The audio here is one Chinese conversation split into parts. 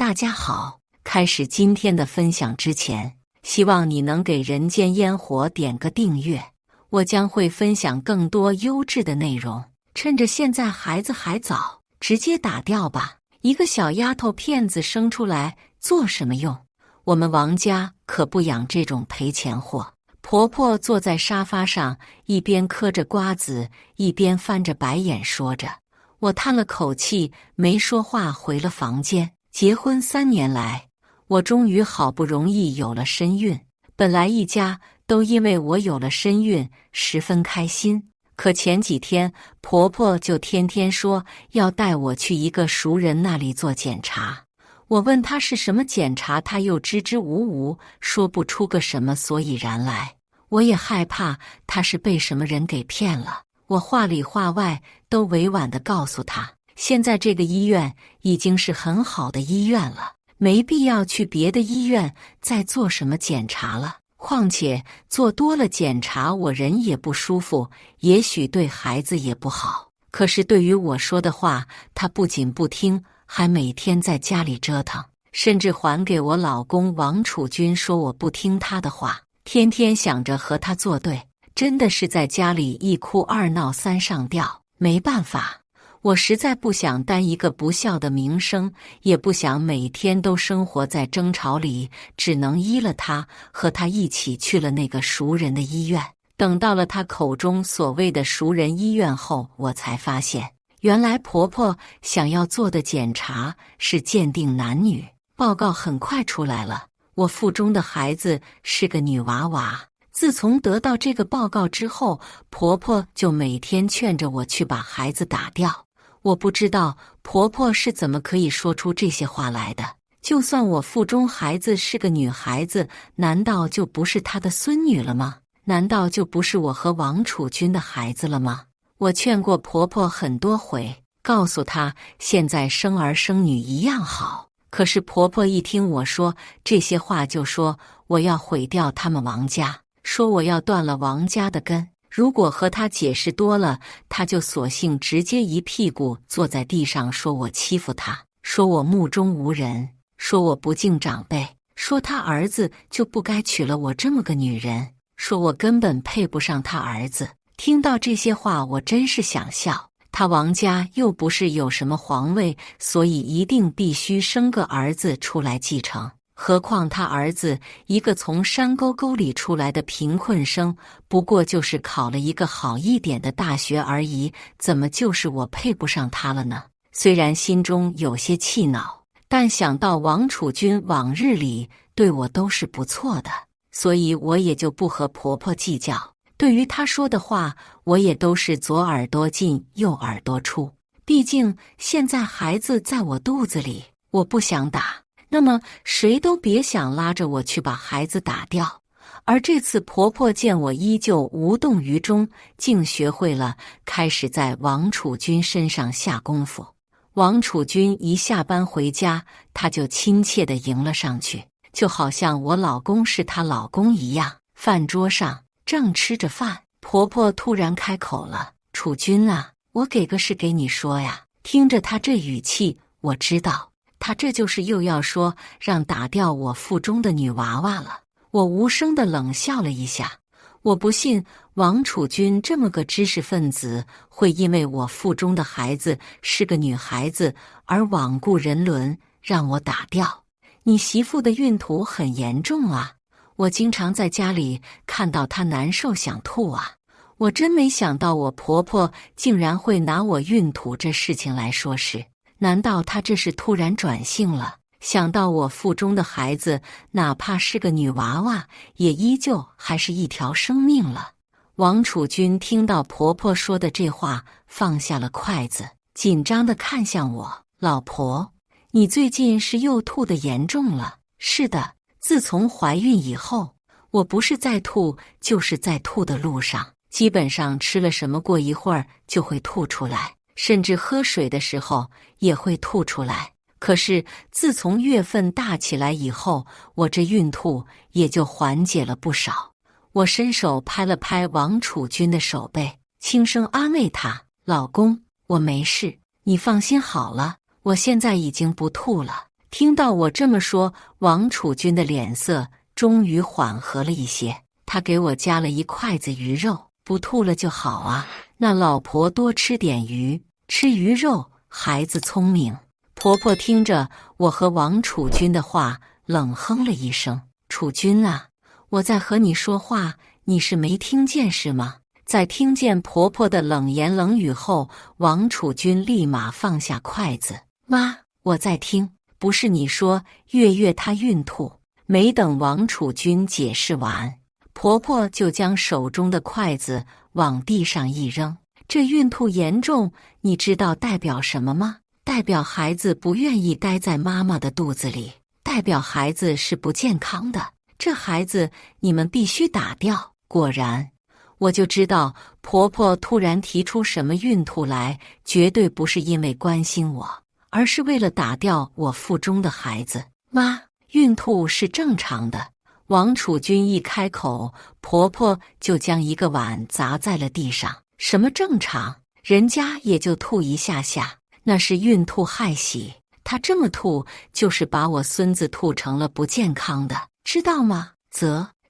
大家好，开始今天的分享之前，希望你能给人间烟火点个订阅，我将会分享更多优质的内容。趁着现在孩子还早，直接打掉吧。一个小丫头片子生出来做什么用？我们王家可不养这种赔钱货。婆婆坐在沙发上，一边嗑着瓜子，一边翻着白眼说着。我叹了口气，没说话，回了房间。结婚3年来，我终于好不容易有了身孕。本来一家都因为我有了身孕十分开心，可前几天婆婆就天天说要带我去一个熟人那里做检查。我问她是什么检查，她又支支吾吾，说不出个什么所以然来。我也害怕她是被什么人给骗了，我话里话外都委婉地告诉她，现在这个医院已经是很好的医院了，没必要去别的医院再做什么检查了。况且做多了检查，我人也不舒服，也许对孩子也不好。可是对于我说的话，她不仅不听，还每天在家里折腾，甚至还给我老公王楚军说我不听他的话，天天想着和他作对，真的是在家里一哭二闹三上吊。没办法，我实在不想担一个不孝的名声，也不想每天都生活在争吵里，只能依了他，和他一起去了那个熟人的医院。等到了他口中所谓的熟人医院后，我才发现，原来婆婆想要做的检查是鉴定男女。报告很快出来了，我腹中的孩子是个女娃娃。自从得到这个报告之后，婆婆就每天劝着我去把孩子打掉。我不知道婆婆是怎么可以说出这些话来的。就算我腹中孩子是个女孩子，难道就不是她的孙女了吗？难道就不是我和王楚军的孩子了吗？我劝过婆婆很多回，告诉她现在生儿生女一样好。可是婆婆一听我说这些话，就说我要毁掉他们王家，说我要断了王家的根。如果和她解释多了，她就索性直接一屁股坐在地上，说我欺负她，说我目中无人，说我不敬长辈，说他儿子就不该娶了我这么个女人，说我根本配不上他儿子。听到这些话，我真是想笑。他王家又不是有什么皇位，所以一定必须生个儿子出来继承。何况他儿子一个从山沟沟里出来的贫困生，不过就是考了一个好一点的大学而已，怎么就是我配不上他了呢？虽然心中有些气恼，但想到王楚军往日里对我都是不错的，所以我也就不和婆婆计较。对于她说的话，我也都是左耳朵进右耳朵出。毕竟现在孩子在我肚子里，我不想打，那么谁都别想拉着我去把孩子打掉。而这次婆婆见我依旧无动于衷，竟学会了开始在王楚军身上下功夫。王楚军一下班回家，她就亲切地迎了上去，就好像我老公是她老公一样。饭桌上正吃着饭，婆婆突然开口了：“楚军啊，我给个事给你说呀。”听着她这语气，我知道她这就是又要说让打掉我腹中的女娃娃了。我无声地冷笑了一下，我不信王楚军这么个知识分子会因为我腹中的孩子是个女孩子而罔顾人伦，让我打掉。你媳妇的孕吐很严重啊，我经常在家里看到她难受想吐啊。我真没想到我婆婆竟然会拿我孕吐这事情来说事。难道她这是突然转性了，想到我腹中的孩子哪怕是个女娃娃，也依旧还是一条生命了？王楚军听到婆婆说的这话，放下了筷子，紧张地看向我：“老婆，你最近是又吐得严重了？”“是的，自从怀孕以后，我不是在吐，就是在吐的路上，基本上吃了什么过一会儿就会吐出来，甚至喝水的时候也会吐出来。可是自从月份大起来以后，我这孕吐也就缓解了不少。”我伸手拍了拍王楚军的手背，轻声安慰他：“老公，我没事，你放心好了，我现在已经不吐了。”听到我这么说，王储君的脸色终于缓和了一些。他给我夹了一筷子鱼肉，不吐了就好啊。那老婆多吃点鱼，吃鱼肉，孩子聪明。婆婆听着我和王储君的话，冷哼了一声：“储君啊，我在和你说话，你是没听见是吗？”在听见婆婆的冷言冷语后，王储君立马放下筷子：“妈，我在听，不是你说月月她孕吐。”没等王储君解释完，婆婆就将手中的筷子往地上一扔。这孕吐严重，你知道代表什么吗？代表孩子不愿意待在妈妈的肚子里，代表孩子是不健康的。这孩子你们必须打掉。果然，我就知道婆婆突然提出什么孕吐来，绝对不是因为关心我，而是为了打掉我腹中的孩子。妈，孕吐是正常的。王储君一开口，婆婆就将一个碗砸在了地上。什么正常？人家也就吐一下下，那是孕吐害喜。她这么吐，就是把我孙子吐成了不健康的，知道吗？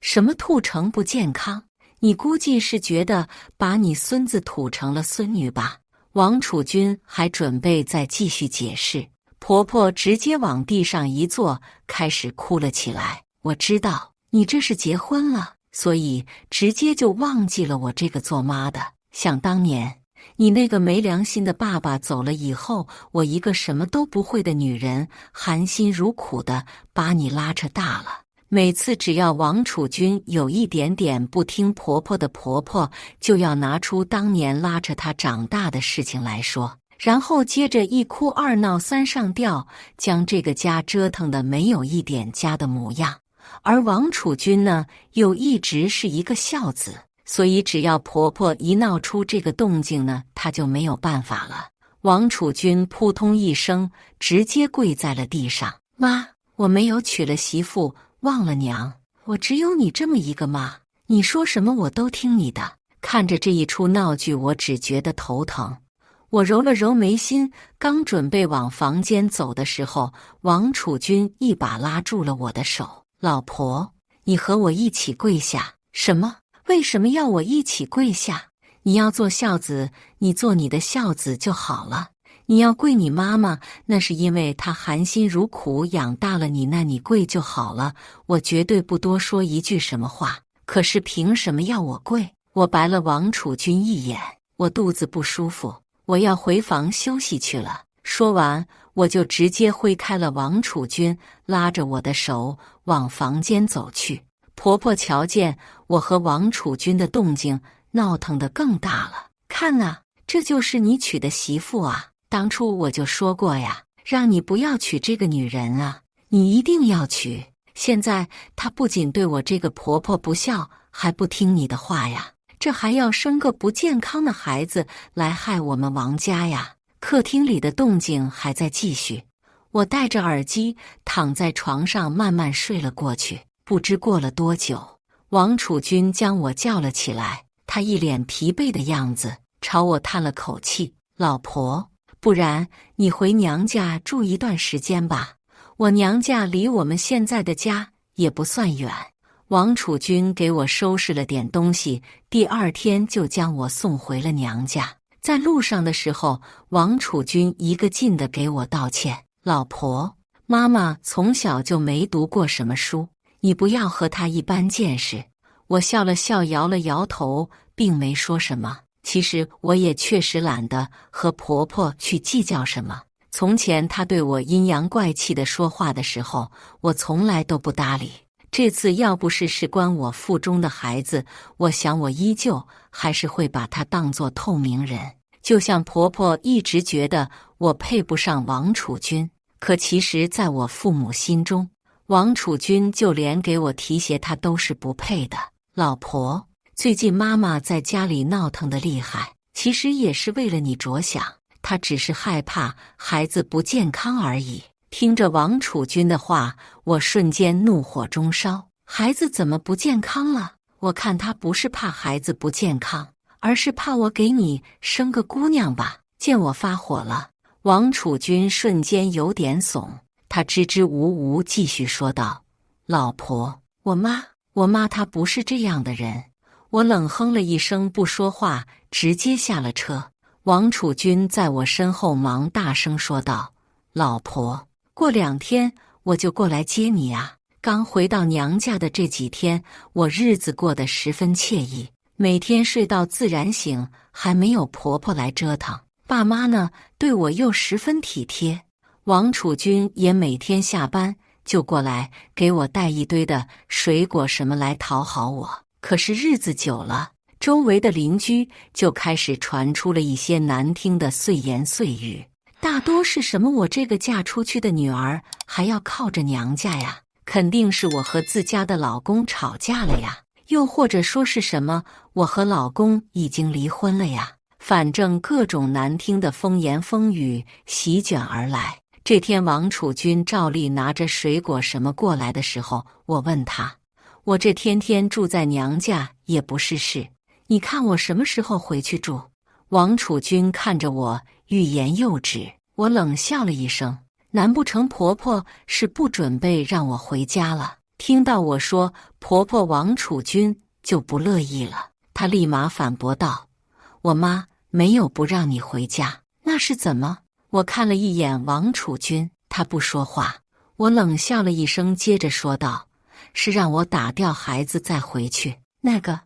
什么吐成不健康？你估计是觉得把你孙子吐成了孙女吧？王储君还准备再继续解释，婆婆直接往地上一坐，开始哭了起来。我知道你这是结婚了，所以直接就忘记了我这个做妈的。想当年，你那个没良心的爸爸走了以后，我一个什么都不会的女人，含辛茹苦的把你拉扯大了。每次只要王储君有一点点不听婆婆的，婆婆就要拿出当年拉扯她长大的事情来说，然后接着一哭二闹三上吊，将这个家折腾得没有一点家的模样。而王储君呢，又一直是一个孝子，所以只要婆婆一闹出这个动静呢，她就没有办法了。王储君扑通一声直接跪在了地上：“妈，我没有娶了媳妇忘了娘，我只有你这么一个妈，你说什么我都听你的。”看着这一出闹剧，我只觉得头疼。我揉了揉眉心，刚准备往房间走的时候，王储君一把拉住了我的手：“老婆，你和我一起跪下。”“什么？为什么要我一起跪下？你要做孝子，你做你的孝子就好了。你要跪你妈妈，那是因为她含辛茹苦养大了你，那你跪就好了。我绝对不多说一句什么话。可是凭什么要我跪？”我白了王储君一眼：“我肚子不舒服，我要回房休息去了。”说完，我就直接挥开了王储君，拉着我的手往房间走去。婆婆瞧见我和王储君的动静，闹腾得更大了：“看啊，这就是你娶的媳妇啊！当初我就说过呀，让你不要娶这个女人啊，你一定要娶。现在她不仅对我这个婆婆不孝，还不听你的话呀，这还要生个不健康的孩子来害我们王家呀！”客厅里的动静还在继续，我戴着耳机躺在床上慢慢睡了过去。不知过了多久，王储君将我叫了起来，他一脸疲惫的样子，朝我叹了口气：“老婆，不然你回娘家住一段时间吧，我娘家离我们现在的家也不算远。”王储君给我收拾了点东西，第二天就将我送回了娘家。在路上的时候，王储君一个劲地给我道歉：“老婆，妈妈从小就没读过什么书，你不要和她一般见识。”我笑了笑，摇了摇头，并没说什么。其实我也确实懒得和婆婆去计较什么。从前她对我阴阳怪气地说话的时候，我从来都不搭理。这次要不是事关我腹中的孩子，我想我依旧还是会把她当作透明人。就像婆婆一直觉得我配不上王储君，可其实在我父母心中，王储君就连给我提鞋她都是不配的。老婆，最近妈妈在家里闹腾得厉害，其实也是为了你着想，她只是害怕孩子不健康而已。听着王储君的话，我瞬间怒火中烧。孩子怎么不健康了？我看他不是怕孩子不健康，而是怕我给你生个姑娘吧。见我发火了，王储君瞬间有点怂，他支支吾吾继续说道：“老婆，我妈她不是这样的人。”我冷哼了一声，不说话，直接下了车。王楚军在我身后忙大声说道：“老婆，过2天我就过来接你啊！”刚回到娘家的这几天，我日子过得十分惬意，每天睡到自然醒，还没有婆婆来折腾。爸妈呢，对我又十分体贴。王楚军也每天下班就过来给我带一堆的水果什么来讨好我。可是日子久了，周围的邻居就开始传出了一些难听的碎言碎语，大多是什么我这个嫁出去的女儿还要靠着娘家呀，肯定是我和自家的老公吵架了呀，又或者说是什么我和老公已经离婚了呀，反正各种难听的风言风语席卷而来。这天王楚军照例拿着水果什么过来的时候，我问他：“我这天天住在娘家也不是事，你看我什么时候回去住？”王楚军看着我欲言又止，我冷笑了一声：“难不成婆婆是不准备让我回家了？”听到我说婆婆，王楚军就不乐意了，他立马反驳道：“我妈没有不让你回家，那是怎么？”我看了一眼王楚军，他不说话。我冷笑了一声，接着说道：“是让我打掉孩子再回去。那个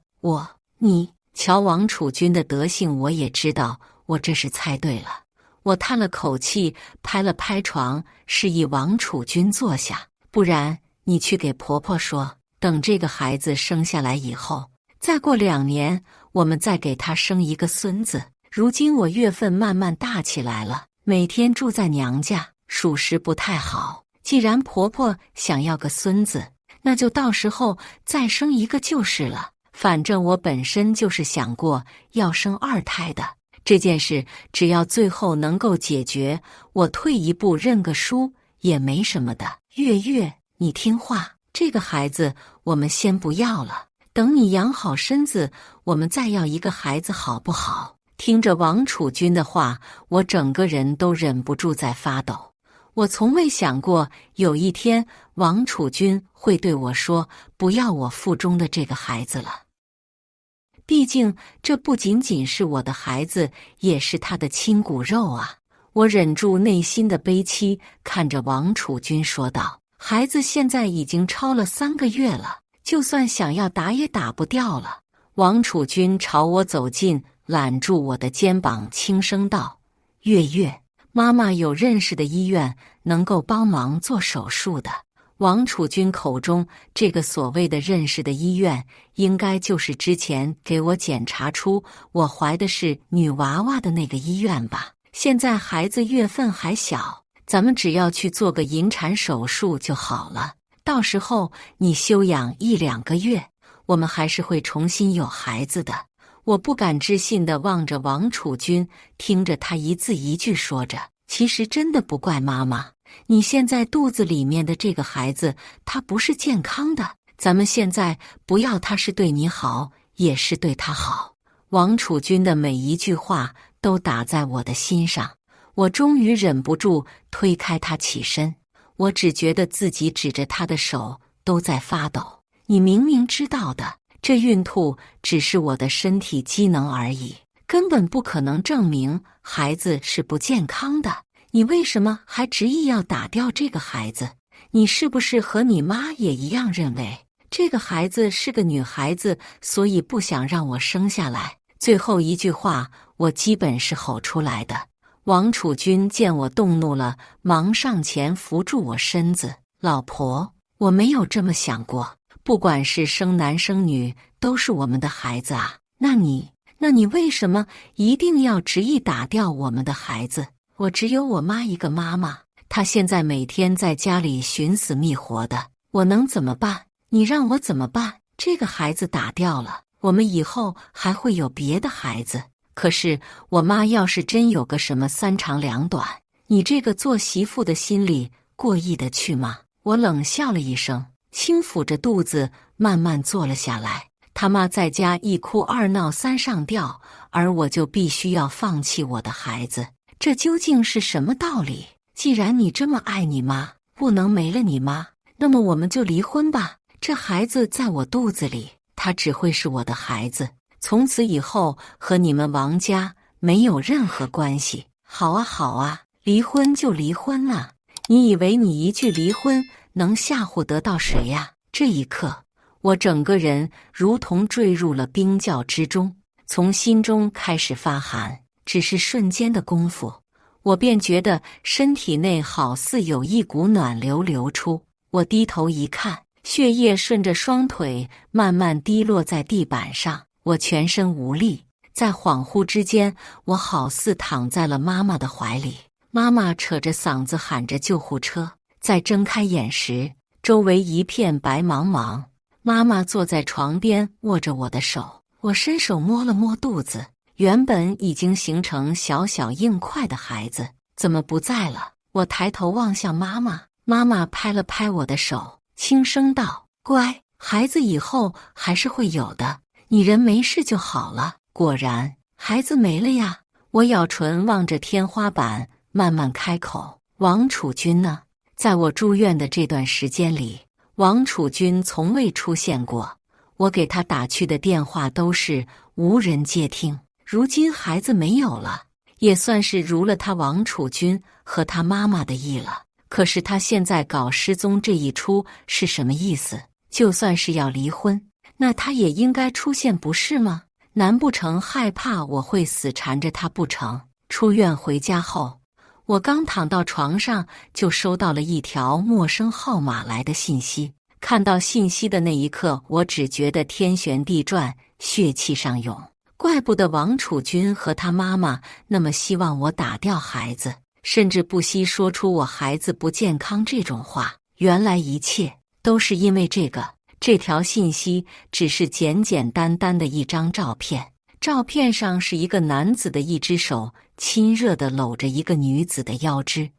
你瞧王楚军的德性，我也知道，我这是猜对了。”我叹了口气，拍了拍床，示意王楚军坐下。不然你去给婆婆说，等这个孩子生下来以后，再过2年，我们再给她生一个孙子。如今我月份慢慢大起来了，每天住在娘家，属实不太好。既然婆婆想要个孙子，那就到时候再生一个就是了。反正我本身就是想过要生2胎的，这件事只要最后能够解决，我退一步认个输也没什么的。月月，你听话，这个孩子我们先不要了，等你养好身子，我们再要一个孩子好不好？听着王楚军的话，我整个人都忍不住在发抖。我从未想过有一天王楚军会对我说不要我腹中的这个孩子了。毕竟这不仅仅是我的孩子，也是他的亲骨肉啊。我忍住内心的悲戚，看着王楚军说道：“孩子现在已经超了3个月了，就算想要打也打不掉了。”王楚军朝我走近，揽住我的肩膀，轻声道：“月月，妈妈有认识的医院能够帮忙做手术的。”王楚军口中这个所谓的认识的医院，应该就是之前给我检查出我怀的是女娃娃的那个医院吧。现在孩子月份还小，咱们只要去做个引产手术就好了，到时候你休养1、2个月，我们还是会重新有孩子的。我不敢置信地望着王楚军，听着他一字一句说着：“其实真的不怪妈妈，你现在肚子里面的这个孩子，他不是健康的。咱们现在不要他是对你好，也是对他好。”王楚军的每一句话都打在我的心上，我终于忍不住推开他起身。我只觉得自己指着他的手都在发抖。你明明知道的，这孕吐只是我的身体机能而已，根本不可能证明孩子是不健康的。你为什么还执意要打掉这个孩子？你是不是和你妈也一样认为这个孩子是个女孩子，所以不想让我生下来？最后一句话我基本是吼出来的。王楚军见我动怒了，忙上前扶住我身子：“老婆，我没有这么想过，不管是生男生女，都是我们的孩子啊。那你为什么一定要执意打掉我们的孩子？我只有我妈一个妈妈，她现在每天在家里寻死觅活的，我能怎么办？你让我怎么办？这个孩子打掉了，我们以后还会有别的孩子。可是我妈要是真有个什么3长2短，你这个做媳妇的心里过意得去吗？”我冷笑了一声，轻抚着肚子慢慢坐了下来。他妈在家1哭2闹3上吊，而我就必须要放弃我的孩子，这究竟是什么道理？既然你这么爱你妈，不能没了你妈，那么我们就离婚吧。这孩子在我肚子里，他只会是我的孩子，从此以后和你们王家没有任何关系。好啊，好啊，离婚就离婚了。你以为你一句离婚能吓唬得到谁呀？这一刻，我整个人如同坠入了冰窖之中，从心中开始发寒。只是瞬间的功夫，我便觉得身体内好似有一股暖流流出。我低头一看，血液顺着双腿慢慢滴落在地板上，我全身无力。在恍惚之间，我好似躺在了妈妈的怀里。妈妈扯着嗓子喊着救护车。在睁开眼时，周围一片白茫茫。妈妈坐在床边，握着我的手。我伸手摸了摸肚子，原本已经形成小小硬块的孩子怎么不在了？我抬头望向妈妈，妈妈拍了拍我的手，轻声道：“乖，孩子以后还是会有的，你人没事就好了。”果然，孩子没了呀。我咬唇望着天花板，慢慢开口：“王楚军呢？”在我住院的这段时间里，王楚军从未出现过，我给他打去的电话都是无人接听。如今孩子没有了，也算是如了他王楚军和他妈妈的意了。可是他现在搞失踪这一出是什么意思？就算是要离婚，那他也应该出现不是吗？难不成害怕我会死缠着他不成？出院回家后，我刚躺到床上，就收到了一条陌生号码来的信息。看到信息的那一刻，我只觉得天旋地转，血气上涌。怪不得王楚军和他妈妈那么希望我打掉孩子，甚至不惜说出我孩子不健康这种话。原来一切都是因为这个。这条信息只是简简单单的一张照片，照片上是一个男子的一只手亲热地搂着一个女子的腰肢，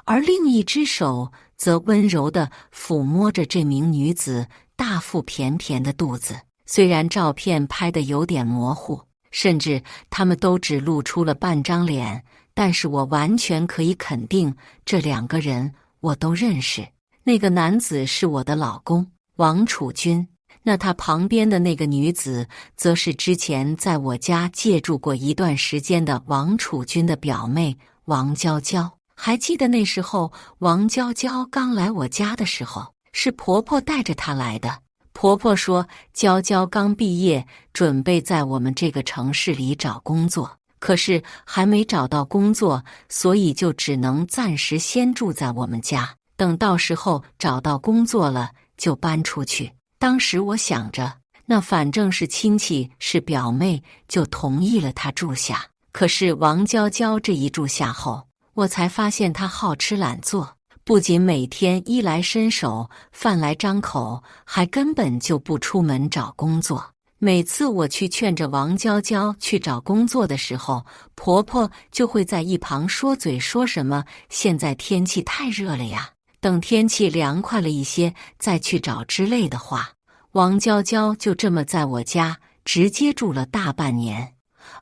而另一只手则温柔地抚摸着这名女子大腹便便的肚子。虽然照片拍得有点模糊，甚至他们都只露出了半张脸，但是我完全可以肯定，这两个人我都认识。那个男子是我的老公王楚军，那他旁边的那个女子则是之前在我家借住过一段时间的王楚军的表妹王娇娇。还记得那时候王娇娇刚来我家的时候，是婆婆带着她来的。婆婆说娇娇刚毕业，准备在我们这个城市里找工作，可是还没找到工作，所以就只能暂时先住在我们家，等到时候找到工作了就搬出去。当时我想着，那反正是亲戚是表妹，就同意了她住下。可是王娇娇这一住下后，我才发现她好吃懒做，不仅每天衣来伸手饭来张口，还根本就不出门找工作。每次我去劝着王娇娇去找工作的时候，婆婆就会在一旁说嘴，说什么现在天气太热了呀，等天气凉快了一些再去找之类的话。王娇娇就这么在我家直接住了大半年。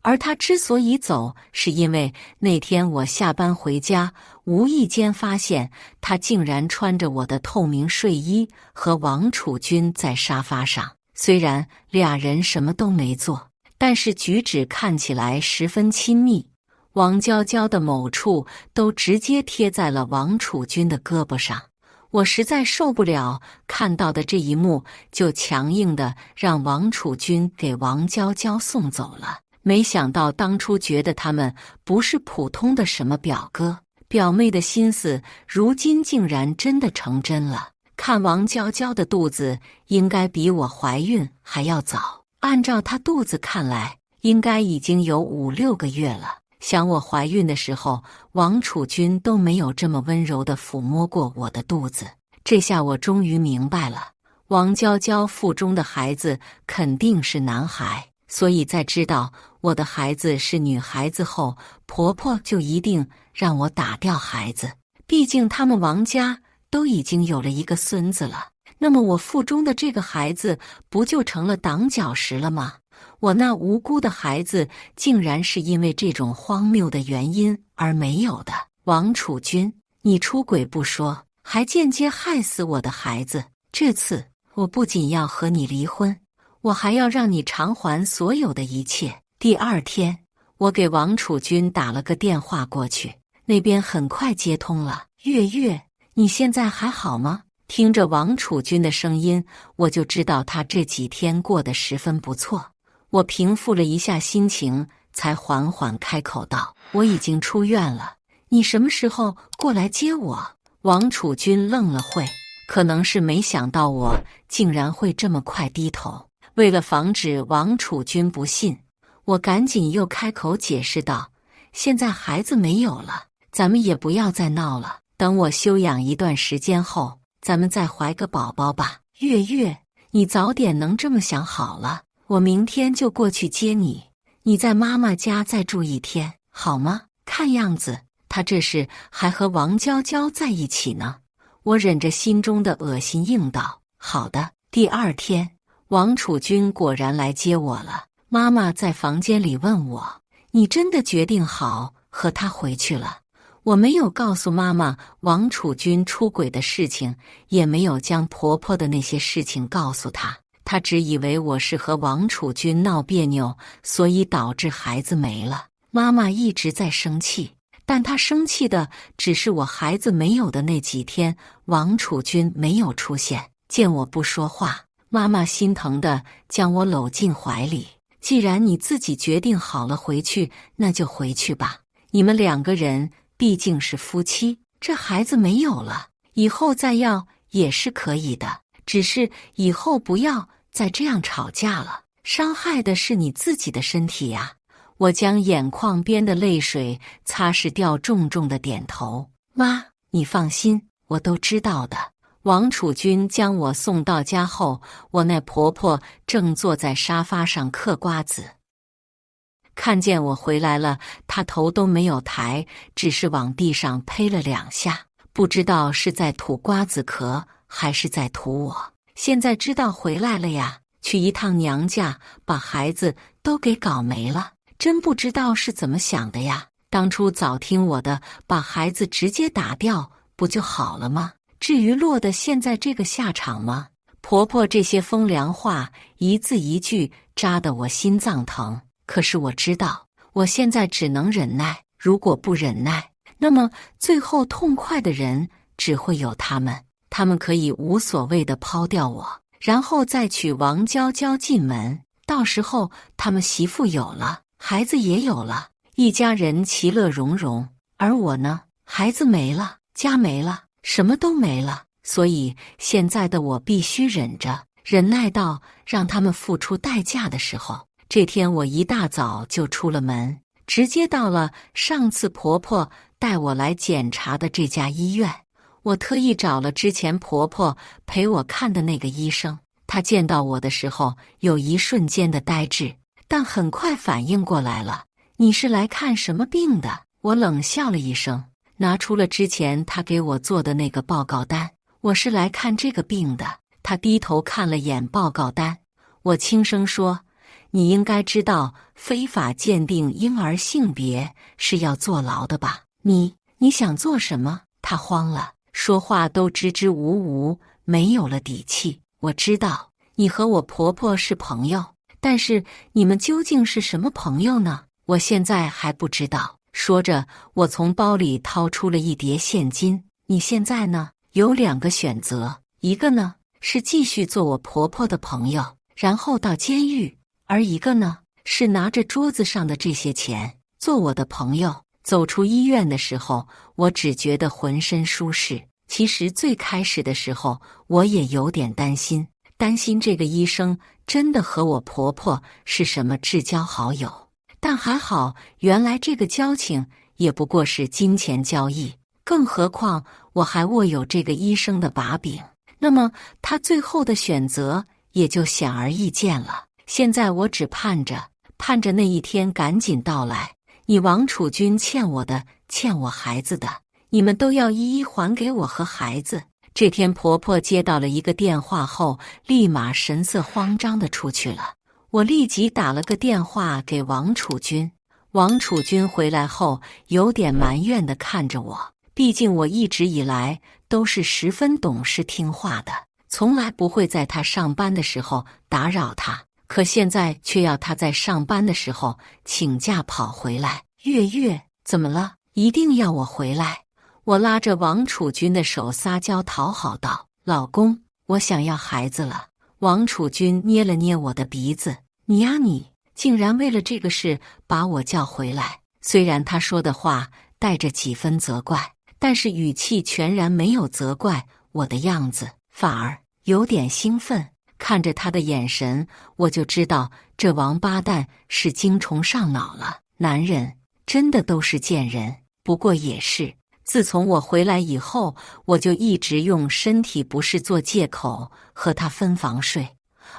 而她之所以走，是因为那天我下班回家，无意间发现她竟然穿着我的透明睡衣和王楚军在沙发上。虽然俩人什么都没做，但是举止看起来十分亲密。王娇娇的某处都直接贴在了王楚军的胳膊上。我实在受不了看到的这一幕，就强硬的让王楚军给王娇娇送走了。没想到当初觉得他们不是普通的什么表哥表妹的心思，如今竟然真的成真了。看王娇娇的肚子应该比我怀孕还要早，按照她肚子看来，应该已经有5、6个月了。想我怀孕的时候，王楚军都没有这么温柔地抚摸过我的肚子。这下我终于明白了，王娇娇腹中的孩子肯定是男孩，所以在知道我的孩子是女孩子后，婆婆就一定让我打掉孩子。毕竟他们王家都已经有了一个孙子了，那么我腹中的这个孩子不就成了挡脚石了吗？我那无辜的孩子竟然是因为这种荒谬的原因而没有的。王楚军，你出轨不说，还间接害死我的孩子。这次我不仅要和你离婚，我还要让你偿还所有的一切。第二天，我给王楚军打了个电话过去，那边很快接通了。月月，你现在还好吗？听着王楚军的声音，我就知道他这几天过得十分不错。我平复了一下心情，才缓缓开口道：我已经出院了，你什么时候过来接我？王楚军愣了会，可能是没想到我竟然会这么快低头。为了防止王楚军不信，我赶紧又开口解释道：现在孩子没有了，咱们也不要再闹了，等我休养一段时间后，咱们再怀个宝宝吧。月月，你早点能这么想好了，我明天就过去接你，你在妈妈家再住一天，好吗？看样子他这是还和王娇娇在一起呢。我忍着心中的恶心应道：好的。第二天，王楚军果然来接我了。妈妈在房间里问我：你真的决定好和他回去了？我没有告诉妈妈王楚军出轨的事情，也没有将婆婆的那些事情告诉她，她只以为我是和王楚军闹别扭，所以导致孩子没了。妈妈一直在生气，但她生气的只是我孩子没有的那几天，王楚军没有出现。见我不说话，妈妈心疼的将我搂进怀里。既然你自己决定好了回去，那就回去吧。你们两个人毕竟是夫妻，这孩子没有了，以后再要也是可以的，只是以后不要再这样吵架了，伤害的是你自己的身体呀。我将眼眶边的泪水擦拭掉，重重的点头。妈，你放心，我都知道的。王楚军将我送到家后，我那婆婆正坐在沙发上嗑瓜子。看见我回来了，她头都没有抬，只是往地上呸了2下，不知道是在吐瓜子壳还是在吐我。现在知道回来了呀，去一趟娘家，把孩子都给搞没了，真不知道是怎么想的呀。当初早听我的，把孩子直接打掉不就好了吗？至于落得现在这个下场吗？婆婆这些风凉话一字一句扎得我心脏疼，可是我知道我现在只能忍耐，如果不忍耐，那么最后痛快的人只会有他们可以无所谓的抛掉我，然后再娶王娇娇进门，到时候他们媳妇有了，孩子也有了，一家人其乐融融。而我呢，孩子没了，家没了，什么都没了，所以现在的我必须忍着，忍耐到让他们付出代价的时候。这天我一大早就出了门，直接到了上次婆婆带我来检查的这家医院。我特意找了之前婆婆陪我看的那个医生，他见到我的时候有一瞬间的呆滞，但很快反应过来了。你是来看什么病的？我冷笑了一声，拿出了之前他给我做的那个报告单。我是来看这个病的。他低头看了眼报告单，我轻声说：你应该知道非法鉴定婴儿性别是要坐牢的吧？你想做什么？他慌了，说话都支支吾吾，没有了底气。我知道你和我婆婆是朋友，但是你们究竟是什么朋友呢？我现在还不知道。说着，我从包里掏出了一叠现金。你现在呢，有2个选择，一个呢是继续做我婆婆的朋友，然后到监狱，而一个呢是拿着桌子上的这些钱做我的朋友。走出医院的时候，我只觉得浑身舒适。其实最开始的时候，我也有点担心这个医生真的和我婆婆是什么至交好友。但还好，原来这个交情也不过是金钱交易，更何况我还握有这个医生的把柄，那么他最后的选择也就显而易见了。现在我只盼着那一天赶紧到来。你王楚军欠我的，欠我孩子的，你们都要一一还给我和孩子。这天婆婆接到了一个电话后，立马神色慌张地出去了。我立即打了个电话给王楚军。王楚军回来后有点埋怨地看着我，毕竟我一直以来都是十分懂事听话的，从来不会在他上班的时候打扰他。可现在却要他在上班的时候请假跑回来。月月，怎么了？一定要我回来？我拉着王楚军的手撒娇讨好道：老公，我想要孩子了。王楚军捏了捏我的鼻子：你呀你，竟然为了这个事把我叫回来。虽然他说的话带着几分责怪，但是语气全然没有责怪我的样子，反而有点兴奋。看着他的眼神，我就知道这王八蛋是精虫上脑了。男人真的都是贱人。不过也是，自从我回来以后，我就一直用身体不适做借口和他分房睡。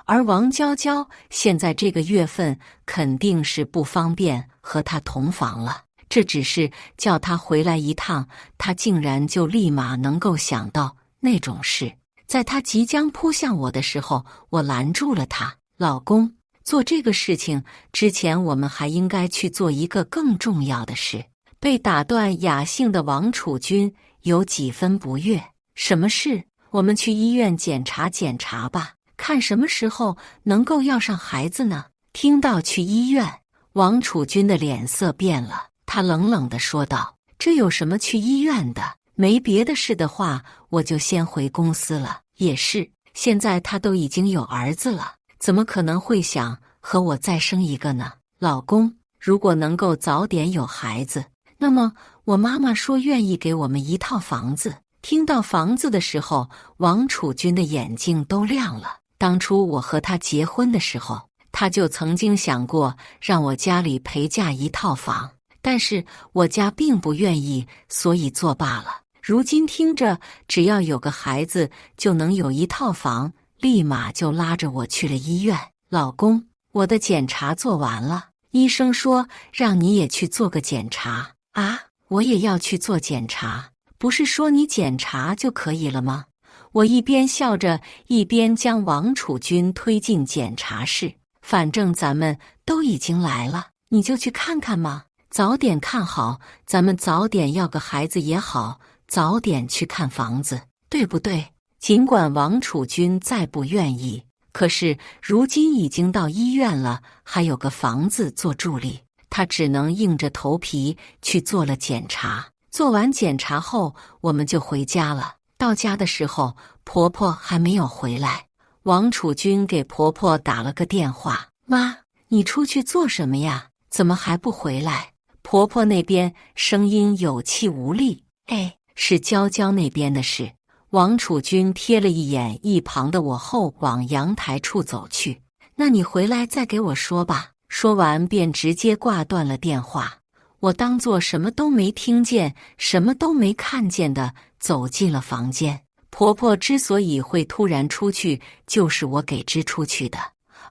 而王娇娇现在这个月份肯定是不方便和他同房了。这只是叫他回来一趟，他竟然就立马能够想到那种事。在他即将扑向我的时候，我拦住了他：老公，做这个事情之前，我们还应该去做一个更重要的事。被打断雅兴的王楚军有几分不悦：什么事？我们去医院检查检查吧，看什么时候能够要上孩子呢？听到去医院，王楚军的脸色变了，他冷冷地说道：这有什么去医院的？没别的事的话，我就先回公司了。也是，现在他都已经有儿子了，怎么可能会想和我再生一个呢？老公，如果能够早点有孩子，那么我妈妈说愿意给我们一套房子。听到房子的时候，王楚军的眼睛都亮了。当初我和他结婚的时候，他就曾经想过让我家里陪嫁一套房，但是我家并不愿意，所以作罢了。如今听着只要有个孩子就能有一套房，立马就拉着我去了医院。老公，我的检查做完了，医生说让你也去做个检查。啊，我也要去做检查？不是说你检查就可以了吗？我一边笑着一边将王楚军推进检查室。反正咱们都已经来了，你就去看看嘛，早点看好，咱们早点要个孩子也好，早点去看房子，对不对？尽管王楚军再不愿意，可是如今已经到医院了，还有个房子做助力，他只能硬着头皮去做了检查。做完检查后，我们就回家了。到家的时候，婆婆还没有回来。王楚军给婆婆打了个电话：妈，你出去做什么呀？怎么还不回来？婆婆那边声音有气无力：哎，是娇娇那边的事。王楚军瞥了一眼一旁的我后，往阳台处走去：那你回来再给我说吧。说完便直接挂断了电话。我当作什么都没听见，什么都没看见的走进了房间。婆婆之所以会突然出去，就是我给支出去的。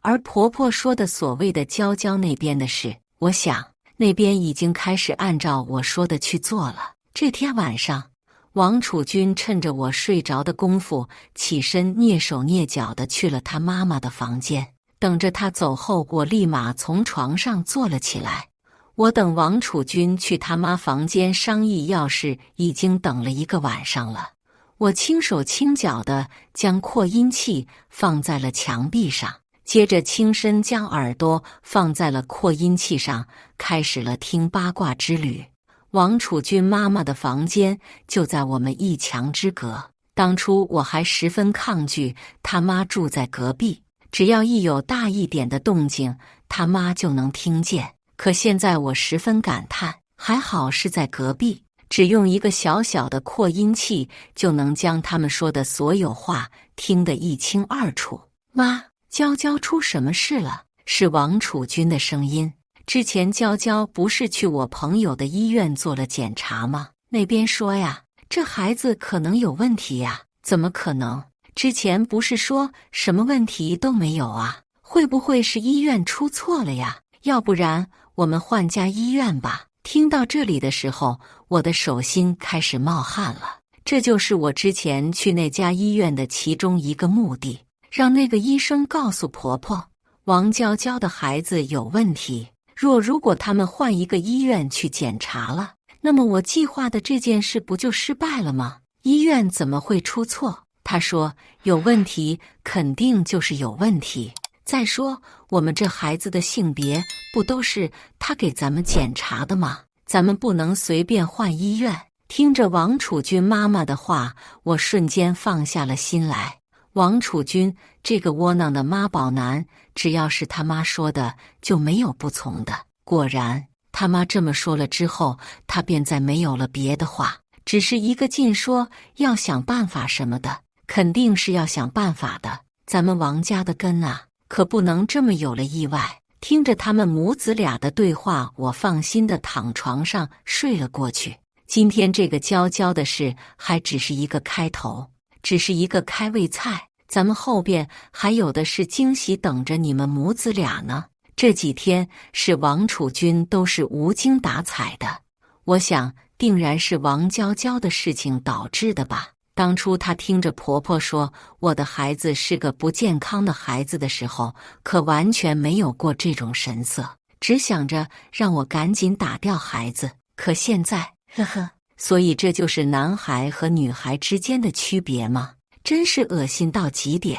而婆婆说的所谓的娇娇那边的事，我想那边已经开始按照我说的去做了。这天晚上，王楚军趁着我睡着的功夫，起身蹑手蹑脚地去了他妈妈的房间。等着他走后，我立马从床上坐了起来。我等王楚军去他妈房间商议要事，已经等了一个晚上了。我轻手轻脚地将扩音器放在了墙壁上，接着轻身将耳朵放在了扩音器上，开始了听八卦之旅。王楚军妈妈的房间就在我们一墙之隔，当初我还十分抗拒他妈住在隔壁，只要一有大一点的动静，他妈就能听见。可现在我十分感叹，还好是在隔壁，只用一个小小的扩音器就能将他们说的所有话听得一清二楚。妈，娇娇出什么事了？是王楚军的声音。之前娇娇不是去我朋友的医院做了检查吗？那边说呀，这孩子可能有问题呀。怎么可能？之前不是说什么问题都没有啊？会不会是医院出错了呀？要不然我们换家医院吧。听到这里的时候，我的手心开始冒汗了。这就是我之前去那家医院的其中一个目的，让那个医生告诉婆婆，王娇娇的孩子有问题。如果他们换一个医院去检查了，那么我计划的这件事不就失败了吗？医院怎么会出错？他说有问题肯定就是有问题。再说我们这孩子的性别不都是他给咱们检查的吗？咱们不能随便换医院。听着王楚君妈妈的话，我瞬间放下了心来。王楚君这个窝囊的妈宝男，只要是他妈说的就没有不从的。果然他妈这么说了之后，他便再没有了别的话，只是一个劲说要想办法什么的，肯定是要想办法的。咱们王家的根啊，可不能这么有了意外。听着他们母子俩的对话，我放心地躺床上睡了过去。今天这个娇娇的事还只是一个开头，只是一个开胃菜，咱们后边还有的是惊喜等着你们母子俩呢。这几天是王楚君都是无精打采的，我想定然是王娇娇的事情导致的吧。当初她听着婆婆说我的孩子是个不健康的孩子的时候，可完全没有过这种神色，只想着让我赶紧打掉孩子。可现在呵呵，所以这就是男孩和女孩之间的区别吗？真是恶心到极点。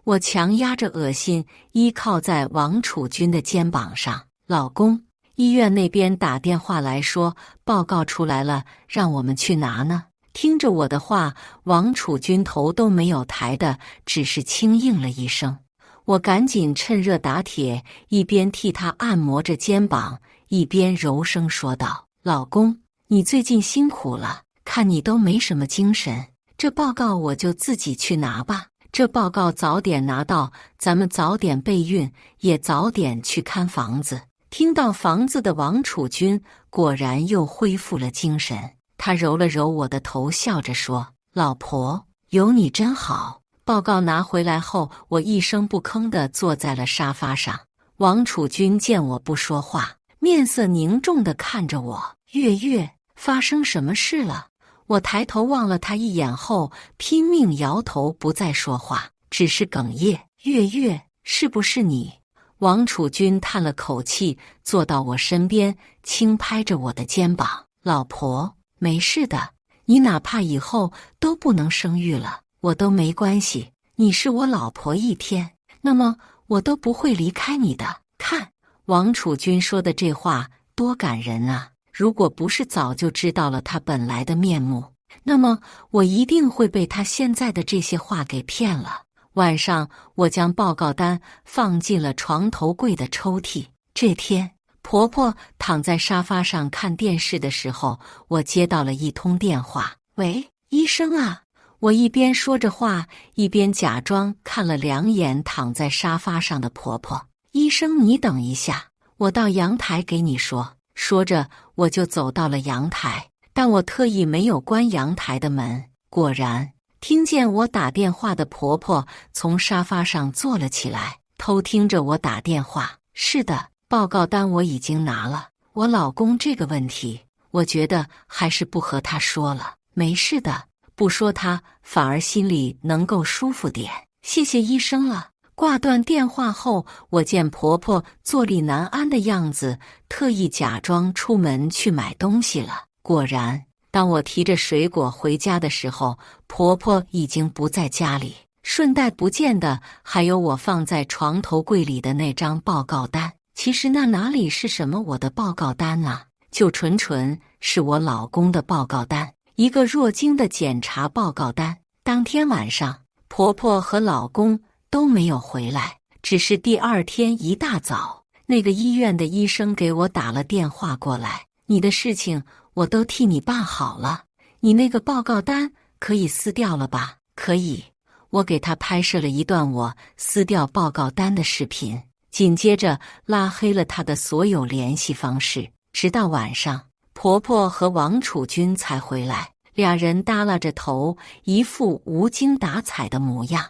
我强压着恶心，依靠在王楚君的肩膀上。老公，医院那边打电话来说报告出来了，让我们去拿呢。听着我的话，王楚君头都没有抬的，只是轻应了一声。我赶紧趁热打铁，一边替他按摩着肩膀，一边柔声说道：老公，你最近辛苦了，看你都没什么精神，这报告我就自己去拿吧。这报告早点拿到，咱们早点备孕，也早点去看房子。听到房子的王楚君果然又恢复了精神，他揉了揉我的头，笑着说：老婆，有你真好。报告拿回来后，我一声不吭地坐在了沙发上。王楚君见我不说话，面色凝重地看着我。月月，发生什么事了？我抬头望了他一眼后，拼命摇头，不再说话，只是哽咽。月月，是不是你？王楚君叹了口气，坐到我身边，轻拍着我的肩膀。老婆，没事的，你哪怕以后都不能生育了，我都没关系。你是我老婆一天，那么我都不会离开你的。看，王楚君说的这话多感人啊！如果不是早就知道了他本来的面目，那么我一定会被他现在的这些话给骗了。晚上，我将报告单放进了床头柜的抽屉。这天，婆婆躺在沙发上看电视的时候，我接到了一通电话。喂，医生啊！我一边说着话，一边假装看了两眼躺在沙发上的婆婆。医生，你等一下，我到阳台给你说。说着，我就走到了阳台，但我特意没有关阳台的门。果然，听见我打电话的婆婆从沙发上坐了起来，偷听着我打电话。是的，报告单我已经拿了。我老公这个问题，我觉得还是不和他说了。没事的，不说他反而心里能够舒服点。谢谢医生了。挂断电话后，我见婆婆坐立难安的样子，特意假装出门去买东西了。果然，当我提着水果回家的时候，婆婆已经不在家里。顺带不见的还有我放在床头柜里的那张报告单。其实那哪里是什么我的报告单啊，就纯纯是我老公的报告单，一个若惊的检查报告单。当天晚上，婆婆和老公都没有回来，只是第二天一大早，那个医院的医生给我打了电话过来。你的事情我都替你办好了，你那个报告单可以撕掉了吧？可以。我给他拍摄了一段我撕掉报告单的视频，紧接着拉黑了他的所有联系方式。直到晚上，婆婆和王楚君才回来，俩人耷拉着头，一副无精打采的模样。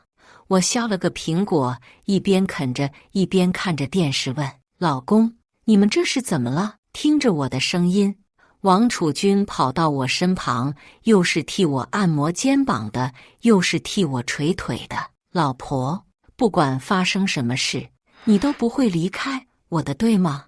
我削了个苹果，一边啃着一边看着电视问：老公，你们这是怎么了？听着我的声音，王楚君跑到我身旁，又是替我按摩肩膀的，又是替我捶腿的。老婆，不管发生什么事，你都不会离开我的，对吗？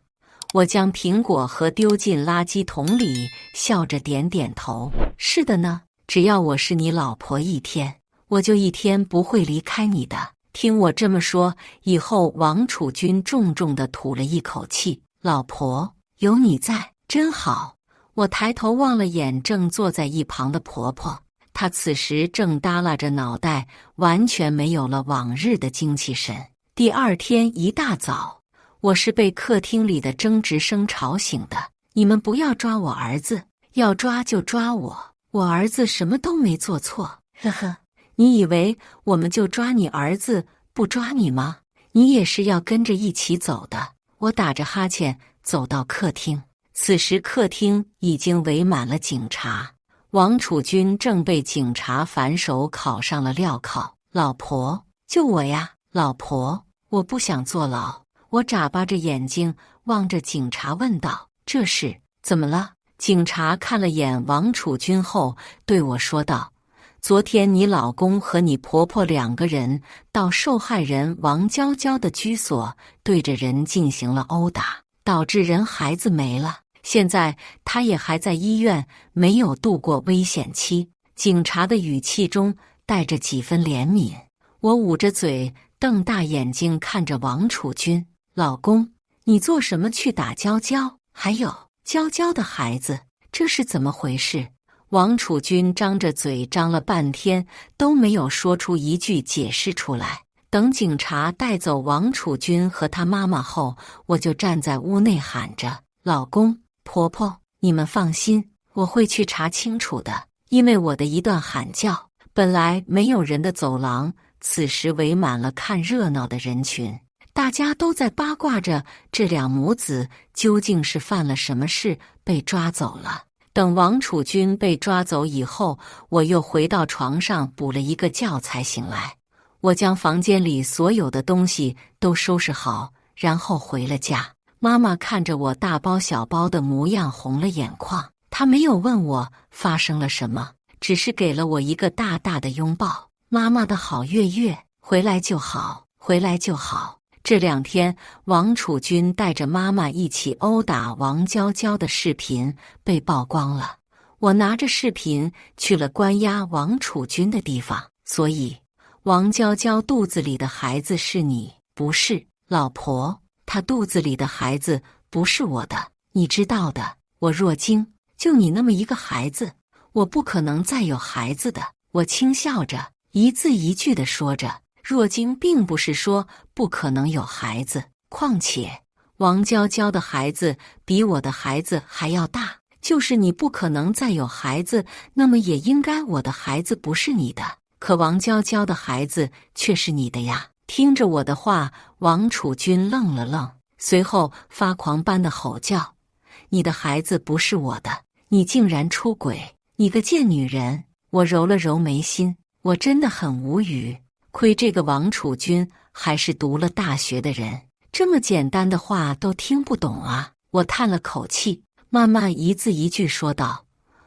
我将苹果核丢进垃圾桶里，笑着点点头。是的呢，只要我是你老婆一天，我就一天不会离开你的。听我这么说以后，王储君重重地吐了一口气。老婆，有你在，真好。我抬头望了眼正坐在一旁的婆婆，她此时正耷拉着脑袋，完全没有了往日的精气神。第二天一大早，我是被客厅里的争执声吵醒的。你们不要抓我儿子，要抓就抓我，我儿子什么都没做错。呵呵，你以为我们就抓你儿子，不抓你吗？你也是要跟着一起走的。我打着哈欠走到客厅，此时客厅已经围满了警察，王储君正被警察反手铐上了镣铐。老婆，救我呀！老婆，我不想坐牢。我眨巴着眼睛望着警察问道：这是怎么了？警察看了眼王储君后对我说道：昨天你老公和你婆婆两个人到受害人王娇娇的居所，对着人进行了殴打，导致人孩子没了。现在她也还在医院，没有度过危险期。警察的语气中带着几分怜悯。我捂着嘴，瞪大眼睛看着王储君。老公，你做什么去打娇娇？还有娇娇的孩子，这是怎么回事？王储君张着嘴张了半天，都没有说出一句解释出来。等警察带走王储君和他妈妈后，我就站在屋内喊着：老公，婆婆，你们放心，我会去查清楚的。因为我的一段喊叫，本来没有人的走廊，此时围满了看热闹的人群。大家都在八卦着这两母子究竟是犯了什么事被抓走了。等王储君被抓走以后，我又回到床上补了一个觉才醒来。我将房间里所有的东西都收拾好，然后回了家。妈妈看着我大包小包的模样红了眼眶，她没有问我发生了什么，只是给了我一个大大的拥抱。妈妈的好月月，回来就好，回来就好。这2天，王储君带着妈妈一起殴打王娇娇的视频被曝光了。我拿着视频去了关押王储君的地方，所以王娇娇肚子里的孩子是你，不是？老婆，她肚子里的孩子不是我的，你知道的。我若晶，就你那么一个孩子，我不可能再有孩子的。我轻笑着，一字一句地说着。若晶并不是说不可能有孩子，况且王娇娇的孩子比我的孩子还要大，就是你不可能再有孩子，那么也应该我的孩子不是你的，可王娇娇的孩子却是你的呀。听着我的话，王储君愣了愣，随后发狂般的吼叫：你的孩子不是我的，你竟然出轨，你个贱女人！我揉了揉眉心，我真的很无语。亏这个王储君还是读了大学的人，这么简单的话都听不懂啊！我叹了口气，慢慢一字一句说道：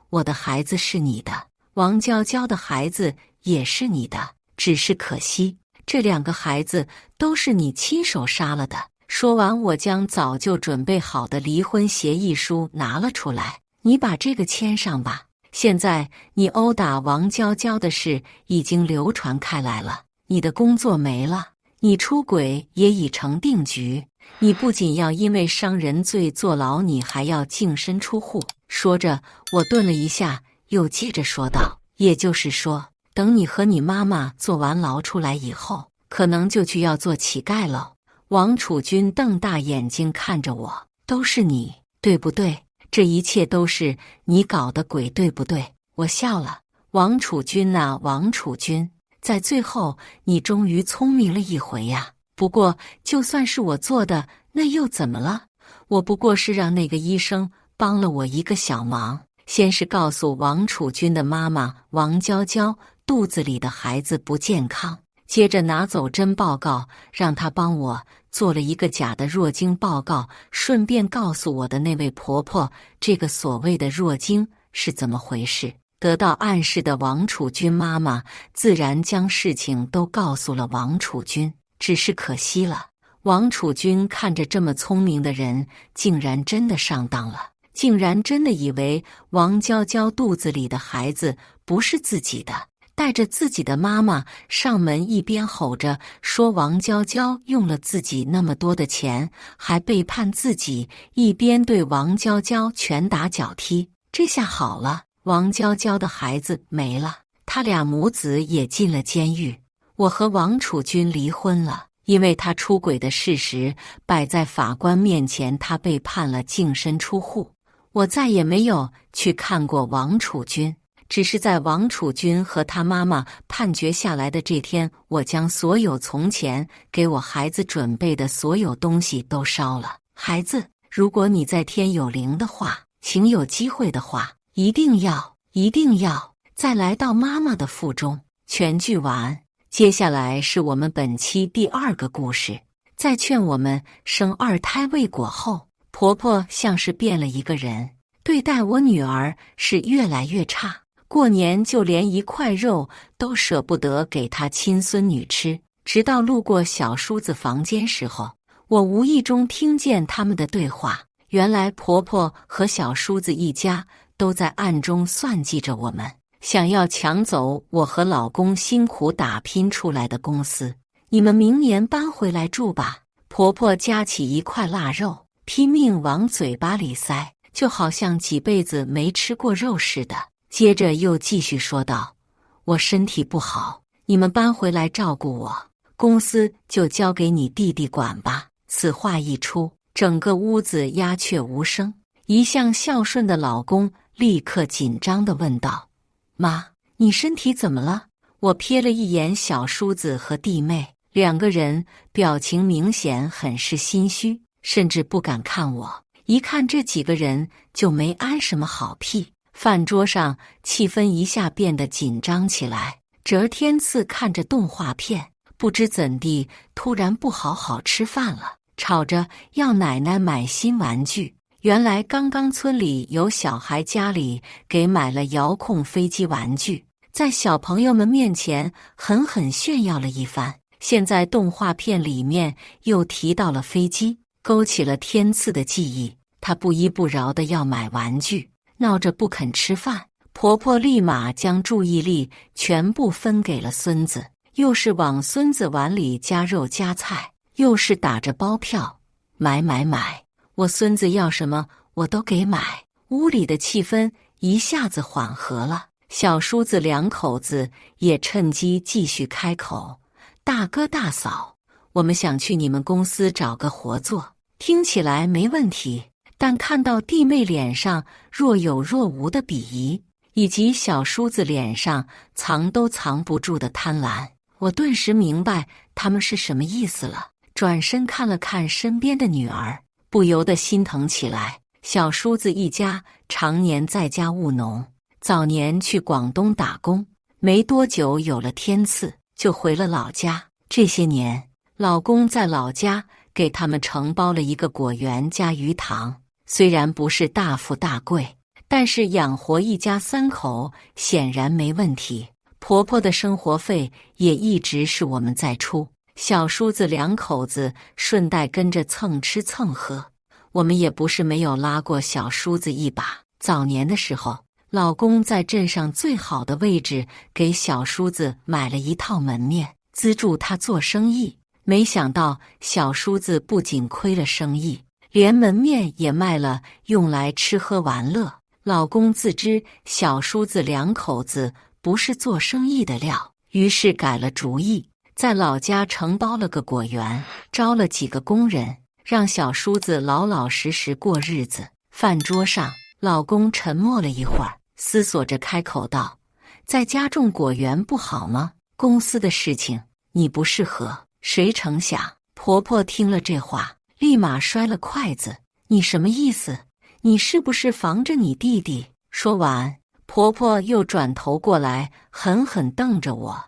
我的孩子是你的，王娇娇的孩子也是你的，只是可惜这2个孩子都是你亲手杀了的。说完，我将早就准备好的离婚协议书拿了出来，你把这个签上吧。现在你殴打王娇娇的事已经流传开来了，你的工作没了，你出轨也已成定局，你不仅要因为伤人罪坐牢，你还要净身出户。说着，我顿了一下，又接着说道：也就是说，等你和你妈妈坐完牢出来以后，可能就去要做乞丐了。王储君瞪大眼睛看着我：都是你，对不对？这一切都是你搞的鬼，对不对？我笑了。王储君呐，王储君，在最后你终于聪明了一回呀。不过就算是我做的，那又怎么了？我不过是让那个医生帮了我一个小忙，先是告诉王储君的妈妈王娇娇肚子里的孩子不健康，接着拿走真报告，让她帮我做了一个假的若晶报告，顺便告诉我的那位婆婆这个所谓的若晶是怎么回事。得到暗示的王储君妈妈自然将事情都告诉了王储君，只是可惜了，王储君看着这么聪明的人，竟然真的上当了，竟然真的以为王娇娇肚子里的孩子不是自己的，带着自己的妈妈上门，一边吼着说王娇娇用了自己那么多的钱，还背叛自己，一边对王娇娇拳打脚踢。这下好了，王娇娇的孩子没了，他俩母子也进了监狱。我和王储君离婚了，因为他出轨的事实摆在法官面前，他被判了净身出户。我再也没有去看过王储君，只是在王储君和他妈妈判决下来的这天，我将所有从前给我孩子准备的所有东西都烧了。孩子，如果你在天有灵的话，请有机会的话，一定要再来到妈妈的腹中。全剧完。接下来是我们本期第2个故事。在劝我们生2胎未果后，婆婆像是变了一个人，对待我女儿是越来越差，过年就连一块肉都舍不得给她亲孙女吃。直到路过小叔子房间时候，我无意中听见他们的对话，原来婆婆和小叔子一家都在暗中算计着我们，想要抢走我和老公辛苦打拼出来的公司。你们明年搬回来住吧。婆婆夹起一块腊肉，拼命往嘴巴里塞，就好像几辈子没吃过肉似的。接着又继续说道：我身体不好，你们搬回来照顾我，公司就交给你弟弟管吧。此话一出，整个屋子鸦雀无声。一向孝顺的老公立刻紧张地问道：妈，你身体怎么了？我瞥了一眼小叔子和弟妹，2个人表情明显很是心虚，甚至不敢看我。一看这几个人就没安什么好屁。饭桌上气氛一下变得紧张起来。哲天赐看着动画片，不知怎地突然不好好吃饭了，吵着要奶奶买新玩具。原来刚刚村里有小孩家里给买了遥控飞机玩具，在小朋友们面前狠狠炫耀了一番。现在动画片里面又提到了飞机，勾起了天赐的记忆。他不依不饶地要买玩具，闹着不肯吃饭。婆婆立马将注意力全部分给了孙子，又是往孙子碗里加肉加菜，又是打着包票买。我孙子要什么我都给买。屋里的气氛一下子缓和了。小叔子2口子也趁机继续开口：大哥大嫂，我们想去你们公司找个活做，听起来没问题。但看到弟妹脸上若有若无的鄙夷，以及小叔子脸上藏都藏不住的贪婪，我顿时明白他们是什么意思了。转身看了看身边的女儿，不由得心疼起来。小叔子一家常年在家务农，早年去广东打工，没多久有了天赐，就回了老家。这些年，老公在老家给他们承包了一个果园加鱼塘，虽然不是大富大贵，但是养活一家3口显然没问题。婆婆的生活费也一直是我们在出，小叔子2口子顺带跟着蹭吃蹭喝。我们也不是没有拉过小叔子一把。早年的时候，老公在镇上最好的位置给小叔子买了一套门面，资助他做生意。没想到小叔子不仅亏了生意，连门面也卖了，用来吃喝玩乐。老公自知小叔子2口子不是做生意的料，于是改了主意，在老家承包了个果园，招了几个工人，让小叔子老老实实过日子。饭桌上，老公沉默了一会儿，思索着开口道：在家种果园不好吗？公司的事情你不适合。谁成想，婆婆听了这话，立马摔了筷子。你什么意思？你是不是防着你弟弟？说完，婆婆又转头过来，狠狠瞪着我。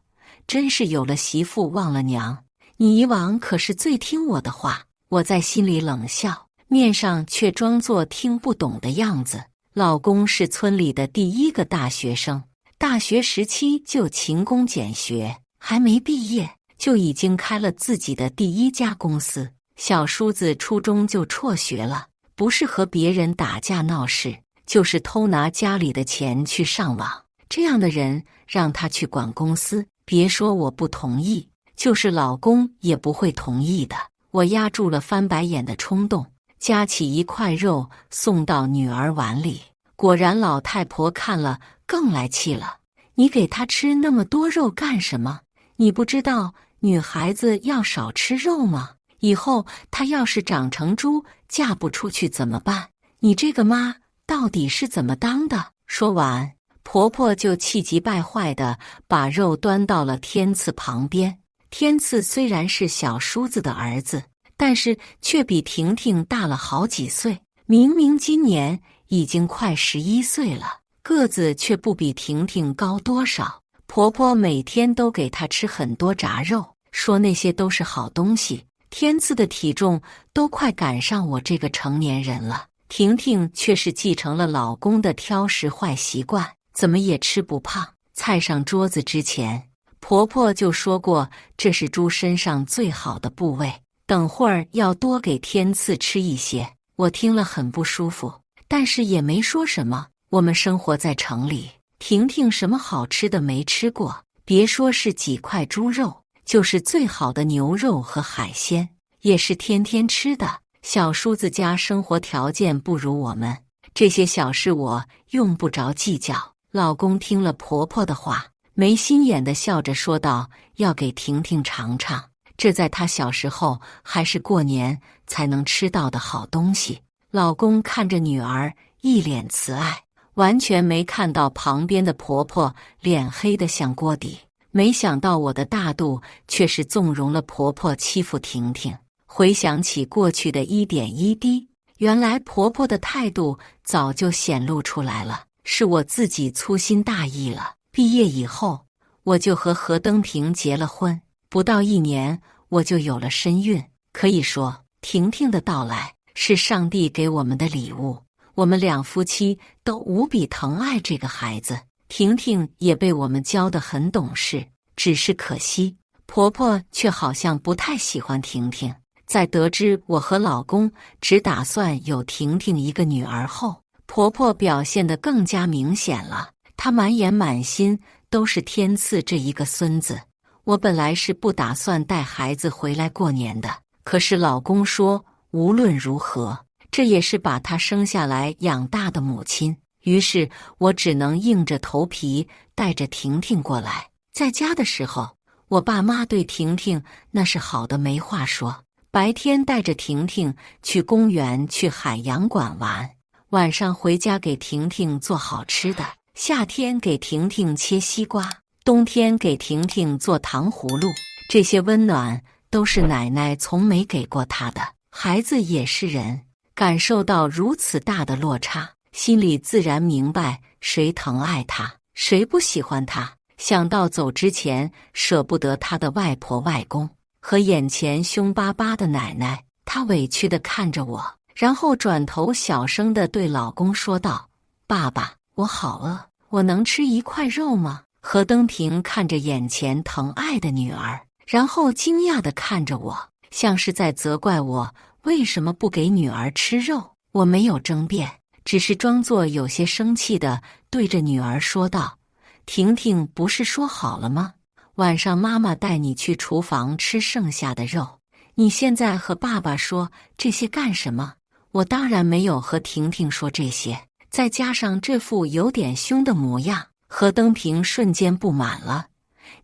真是有了媳妇忘了娘，你以往可是最听我的话。我在心里冷笑，面上却装作听不懂的样子。老公是村里的第1个大学生，大学时期就勤工俭学，还没毕业就已经开了自己的第1家公司。小叔子初中就辍学了，不是和别人打架闹事，就是偷拿家里的钱去上网。这样的人让他去管公司，别说我不同意，就是老公也不会同意的。我压住了翻白眼的冲动，夹起一块肉送到女儿碗里。果然老太婆看了更来气了，你给她吃那么多肉干什么？你不知道女孩子要少吃肉吗？以后她要是长成猪嫁不出去怎么办？你这个妈到底是怎么当的？说完，婆婆就气急败坏地把肉端到了天赐旁边。天赐虽然是小叔子的儿子，但是却比婷婷大了好几岁，明明今年已经快11岁了，个子却不比婷婷高多少。婆婆每天都给她吃很多炸肉，说那些都是好东西。天赐的体重都快赶上我这个成年人了，婷婷却是继承了老公的挑食坏习惯，怎么也吃不胖。菜上桌子之前，婆婆就说过这是猪身上最好的部位，等会儿要多给天赐吃一些。我听了很不舒服，但是也没说什么。我们生活在城里，婷婷什么好吃的没吃过，别说是几块猪肉，就是最好的牛肉和海鲜也是天天吃的。小叔子家生活条件不如我们，这些小事我用不着计较。老公听了婆婆的话，没心眼地笑着说道，要给婷婷尝尝，这在她小时候还是过年才能吃到的好东西。老公看着女儿一脸慈爱，完全没看到旁边的婆婆脸黑得像锅底。没想到我的大度却是纵容了婆婆欺负婷婷。回想起过去的一点一滴，原来婆婆的态度早就显露出来了，是我自己粗心大意了。毕业以后，我就和何登平结了婚，不到1年我就有了身孕。可以说，婷婷的到来是上帝给我们的礼物，我们两夫妻都无比疼爱这个孩子。婷婷也被我们教得很懂事，只是可惜，婆婆却好像不太喜欢婷婷。在得知我和老公只打算有婷婷一个女儿后，婆婆表现得更加明显了。她满眼满心都是天赐这一个孙子。我本来是不打算带孩子回来过年的，可是老公说无论如何，这也是把他生下来养大的母亲，于是我只能硬着头皮带着婷婷过来。在家的时候，我爸妈对婷婷那是好的没话说，白天带着婷婷去公园去海洋馆玩，晚上回家给婷婷做好吃的，夏天给婷婷切西瓜，冬天给婷婷做糖葫芦。这些温暖都是奶奶从没给过她的。孩子也是人，感受到如此大的落差，心里自然明白谁疼爱她，谁不喜欢她。想到走之前舍不得她的外婆外公和眼前凶巴巴的奶奶，她委屈地看着我，然后转头小声地对老公说道，爸爸，我好饿，我能吃一块肉吗？何登平看着眼前疼爱的女儿，然后惊讶地看着我，像是在责怪我为什么不给女儿吃肉。我没有争辩，只是装作有些生气地对着女儿说道，婷婷不是说好了吗？晚上妈妈带你去厨房吃剩下的肉，你现在和爸爸说这些干什么？我当然没有和婷婷说这些，再加上这副有点凶的模样，何登平瞬间不满了，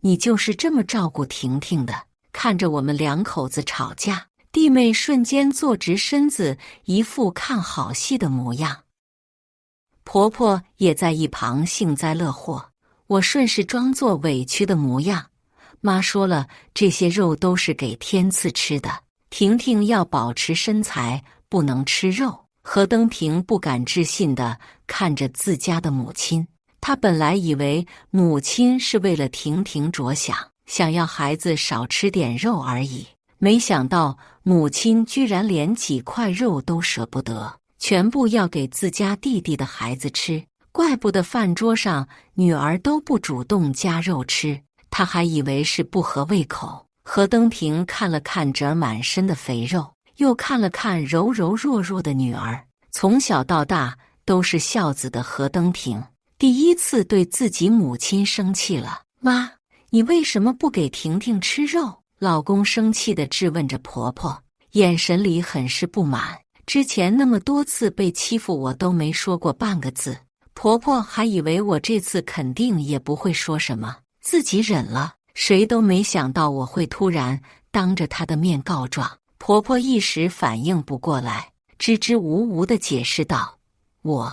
你就是这么照顾婷婷的？看着我们两口子吵架，弟妹瞬间坐直身子，一副看好戏的模样。婆婆也在一旁幸灾乐祸，我顺势装作委屈的模样。妈说了，这些肉都是给天赐吃的，婷婷要保持身材，不能吃肉。何登平不敢置信地看着自家的母亲，他本来以为母亲是为了婷婷着想，想要孩子少吃点肉而已，没想到母亲居然连几块肉都舍不得，全部要给自家弟弟的孩子吃。怪不得饭桌上女儿都不主动夹肉吃，他还以为是不合胃口。何登平看了看褶满身的肥肉，又看了看柔柔弱弱的女儿。从小到大都是孝子的何登平，第一次对自己母亲生气了。妈，你为什么不给婷婷吃肉？老公生气地质问着婆婆，眼神里很是不满。之前那么多次被欺负，我都没说过半个字，婆婆还以为我这次肯定也不会说什么，自己忍了。谁都没想到我会突然当着她的面告状。婆婆一时反应不过来，支支吾吾地解释道：我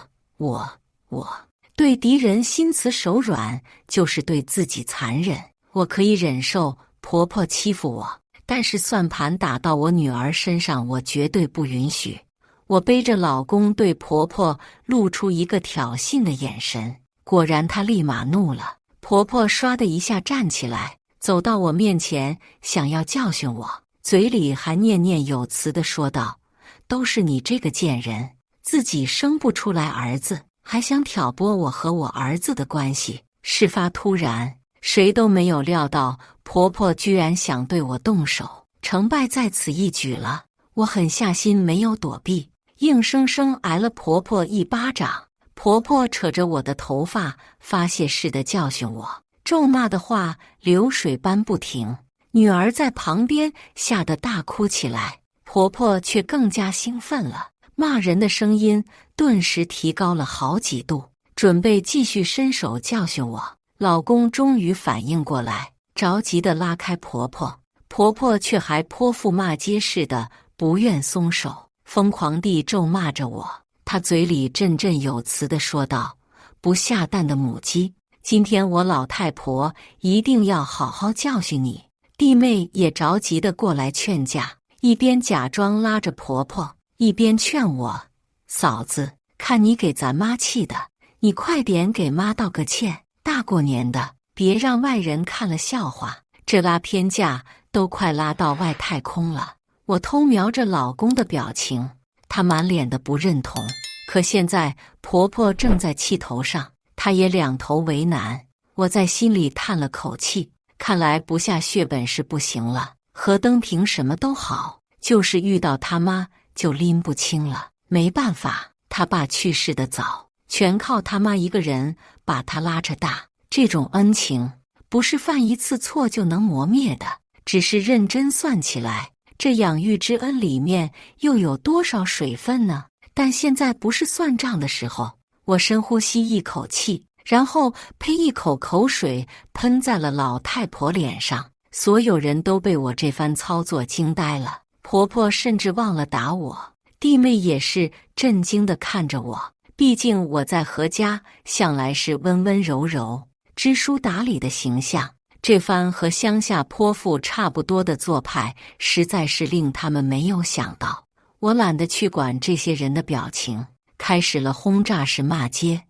对敌人心慈手软，就是对自己残忍。我可以忍受婆婆欺负我，但是算盘打到我女儿身上，我绝对不允许。我背着老公对婆婆露出一个挑衅的眼神，果然她立马怒了。婆婆唰的一下站起来，走到我面前，想要教训我，嘴里还念念有词地说道：都是你这个贱人，自己生不出来儿子，还想挑拨我和我儿子的关系。事发突然，谁都没有料到婆婆居然想对我动手，成败在此一举了。我狠下心没有躲避，硬生生挨了婆婆一巴掌。婆婆扯着我的头发，发泄似的教训我，咒骂的话流水般不停。女儿在旁边吓得大哭起来，婆婆却更加兴奋了，骂人的声音顿时提高了好几度，准备继续伸手教训我。老公终于反应过来，着急地拉开婆婆，婆婆却还泼妇骂街似的不愿松手，疯狂地咒骂着我。她嘴里振振有词地说道：不下蛋的母鸡，今天我老太婆一定要好好教训你。弟妹也着急地过来劝架，一边假装拉着婆婆，一边劝我：嫂子，看你给咱妈气的，你快点给妈道个歉，大过年的别让外人看了笑话。这拉偏架都快拉到外太空了。我偷瞄着老公的表情，他满脸的不认同，可现在婆婆正在气头上，她也两头为难。我在心里叹了口气，看来不下血本是不行了。何登平什么都好，就是遇到他妈就拎不清了。没办法，他爸去世的早，全靠他妈一个人把他拉扯大。这种恩情不是犯一次错就能磨灭的，只是认真算起来，这养育之恩里面又有多少水分呢？但现在不是算账的时候。我深呼吸一口气，然后呸一口口水喷在了老太婆脸上。所有人都被我这番操作惊呆了，婆婆甚至忘了打我，弟妹也是震惊地看着我。毕竟我在何家向来是温温柔柔、知书达理的形象，这番和乡下泼妇差不多的做派，实在是令他们没有想到。我懒得去管这些人的表情，开始了轰炸式骂街。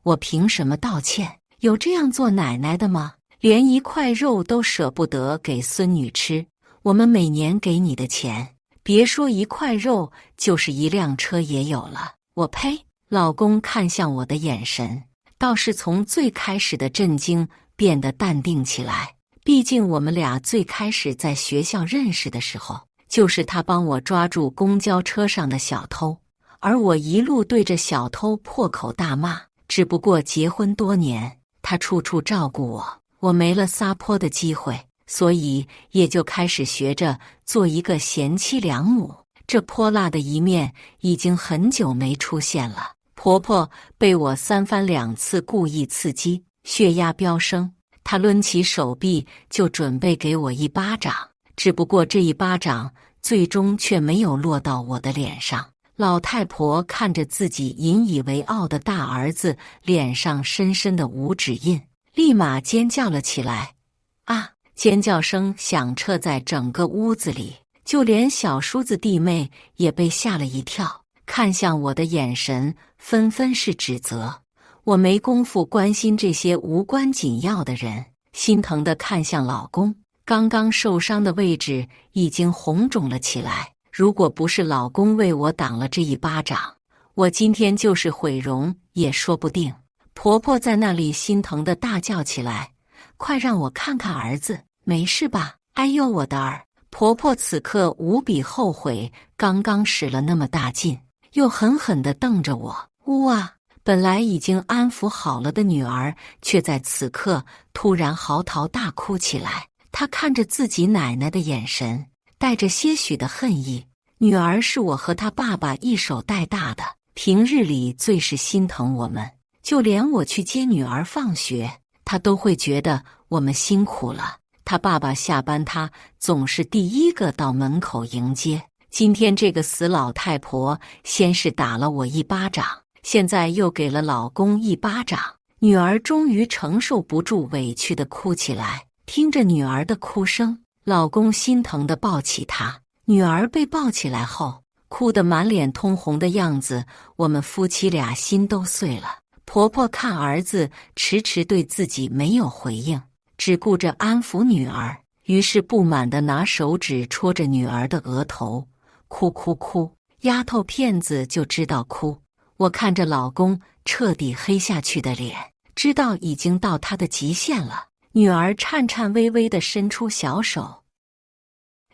我凭什么道歉？有这样做奶奶的吗？连一块肉都舍不得给孙女吃，我们每年给你的钱，别说一块肉，就是一辆车也有了。我呸！老公看向我的眼神倒是从最开始的震惊变得淡定起来。毕竟我们俩最开始在学校认识的时候，就是他帮我抓住公交车上的小偷，而我一路对着小偷破口大骂。只不过结婚多年，他处处照顾我，我没了撒泼的机会，所以也就开始学着做一个贤妻良母。这泼辣的一面已经很久没出现了。婆婆被我三番两次故意刺激，血压飙升，她抡起手臂就准备给我一巴掌，只不过这一巴掌最终却没有落到我的脸上。老太婆看着自己引以为傲的大儿子脸上深深的五指印，立马尖叫了起来。啊！尖叫声响彻在整个屋子里，就连小叔子弟妹也被吓了一跳，看向我的眼神纷纷是指责。我没工夫关心这些无关紧要的人，心疼地看向老公，刚刚受伤的位置已经红肿了起来。如果不是老公为我挡了这一巴掌，我今天就是毁容也说不定。婆婆在那里心疼地大叫起来：快让我看看儿子，没事吧？哎呦我的儿！婆婆此刻无比后悔刚刚使了那么大劲，又狠狠地瞪着我。呜啊！本来已经安抚好了的女儿，却在此刻突然嚎啕大哭起来。她看着自己奶奶的眼神，带着些许的恨意。女儿是我和她爸爸一手带大的，平日里最是心疼我们，就连我去接女儿放学，她都会觉得我们辛苦了。她爸爸下班，她总是第一个到门口迎接。今天这个死老太婆先是打了我一巴掌，现在又给了老公一巴掌，女儿终于承受不住委屈地哭起来。听着女儿的哭声，老公心疼地抱起她。女儿被抱起来后，哭得满脸通红的样子，我们夫妻俩心都碎了。婆婆看儿子迟迟对自己没有回应，只顾着安抚女儿，于是不满地拿手指戳着女儿的额头，哭哭哭，丫头片子就知道哭。我看着老公彻底黑下去的脸，知道已经到他的极限了。女儿颤颤巍巍地伸出小手，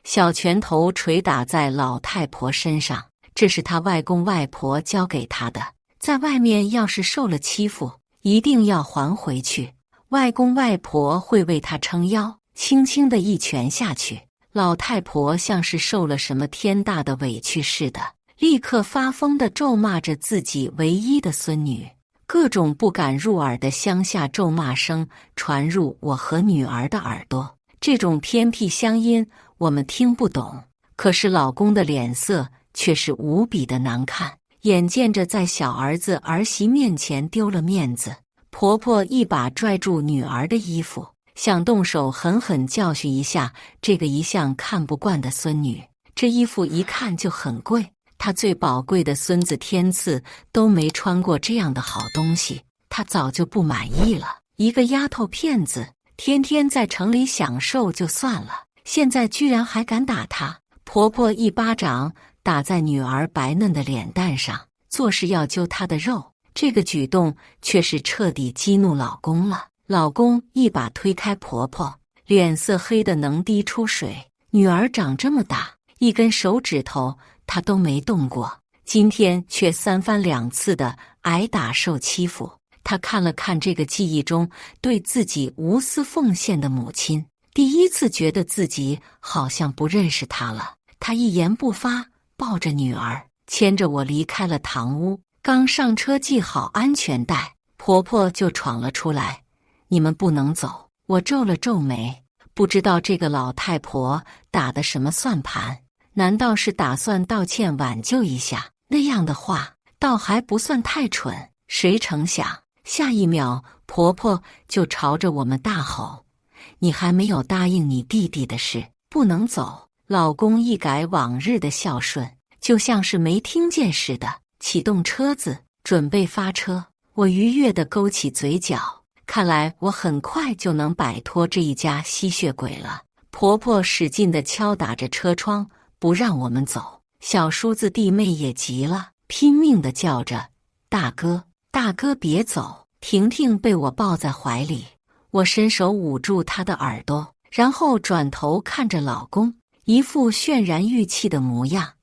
小拳头捶打在老太婆身上，这是她外公外婆教给她的，在外面要是受了欺负，一定要还回去。外公外婆会为她撑腰，轻轻的一拳下去，老太婆像是受了什么天大的委屈似的，立刻发疯地咒骂着自己唯一的孙女。各种不敢入耳的乡下咒骂声传入我和女儿的耳朵，这种偏僻乡音我们听不懂，可是老公的脸色却是无比的难看，眼见着在小儿子儿媳面前丢了面子。婆婆一把拽住女儿的衣服，想动手狠狠教训一下这个一向看不惯的孙女。这衣服一看就很贵，她最宝贵的孙子天赐都没穿过这样的好东西，她早就不满意了。一个丫头片子，天天在城里享受就算了，现在居然还敢打她。婆婆一巴掌打在女儿白嫩的脸蛋上，做事要揪她的肉。这个举动却是彻底激怒老公了。老公一把推开婆婆，脸色黑得能滴出水。女儿长这么大，一根手指头她都没动过，今天却三番两次的挨打受欺负。她看了看这个记忆中对自己无私奉献的母亲，第一次觉得自己好像不认识她了。她一言不发，抱着女儿，牵着我离开了堂屋。刚上车系好安全带，婆婆就闯了出来。你们不能走。我皱了皱眉，不知道这个老太婆打的什么算盘，难道是打算道歉挽救一下？那样的话倒还不算太蠢。谁成想下一秒婆婆就朝着我们大吼，你还没有答应你弟弟的事，不能走。老公一改往日的孝顺，就像是没听见似的，启动车子准备发车。我愉悦地勾起嘴角，看来我很快就能摆脱这一家吸血鬼了。婆婆使劲地敲打着车窗，不让我们走。小叔子弟妹也急了，拼命地叫着，大哥大哥别走。婷婷被我抱在怀里，我伸手捂住她的耳朵，然后转头看着老公，一副渲然欲泣的模样。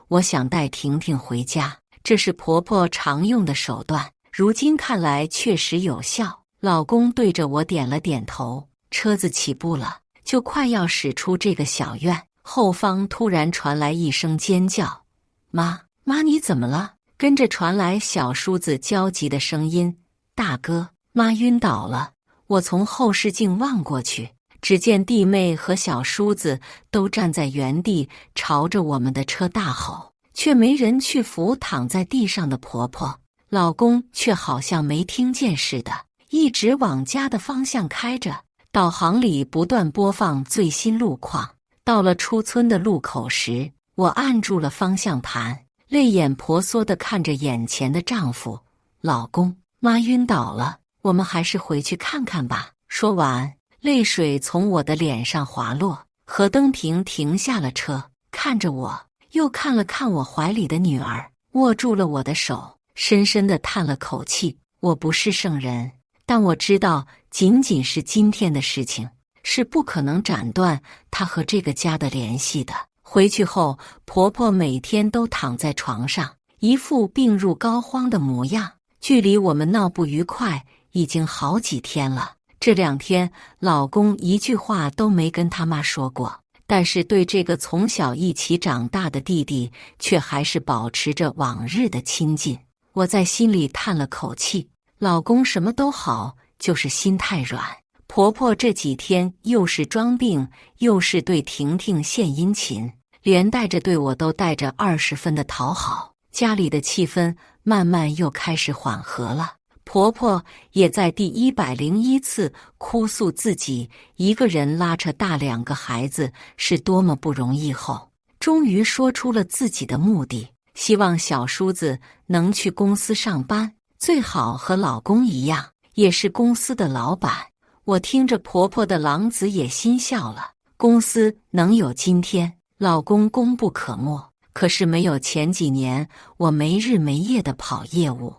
我想带婷婷回家，这是婆婆常用的手段，如今看来确实有效。老公对着我点了点头，车子起步了，就快要驶出这个小院，后方突然传来一声尖叫，妈你怎么了？跟着传来小叔子焦急的声音，大哥，妈晕倒了。我从后视镜望过去，只见弟妹和小叔子都站在原地，朝着我们的车大吼，却没人去扶躺在地上的婆婆。老公却好像没听见似的，一直往家的方向开着，导航里不断播放最新路况。到了出村的路口时，我按住了方向盘，泪眼婆娑地看着眼前的丈夫。老公，妈晕倒了，我们还是回去看看吧。说完，泪水从我的脸上滑落。何登平停下了车，看着我，又看了看我怀里的女儿，握住了我的手，深深地叹了口气。我不是圣人，但我知道仅仅是今天的事情，是不可能斩断她和这个家的联系的。回去后，婆婆每天都躺在床上，一副病入膏肓的模样。距离我们闹不愉快已经好几天了。这2天，老公一句话都没跟他妈说过，但是对这个从小一起长大的弟弟，却还是保持着往日的亲近。我在心里叹了口气，老公什么都好，就是心太软。婆婆这几天又是装病，又是对婷婷献殷勤，连带着对我都带着20分的讨好。家里的气氛慢慢又开始缓和了。婆婆也在第101次哭诉自己一个人拉扯大2个孩子是多么不容易后，终于说出了自己的目的，希望小叔子能去公司上班，最好和老公一样，也是公司的老板。我听着婆婆的狼子也心笑了。公司能有今天，老公功不可没，可是没有前几年我没日没夜的跑业务，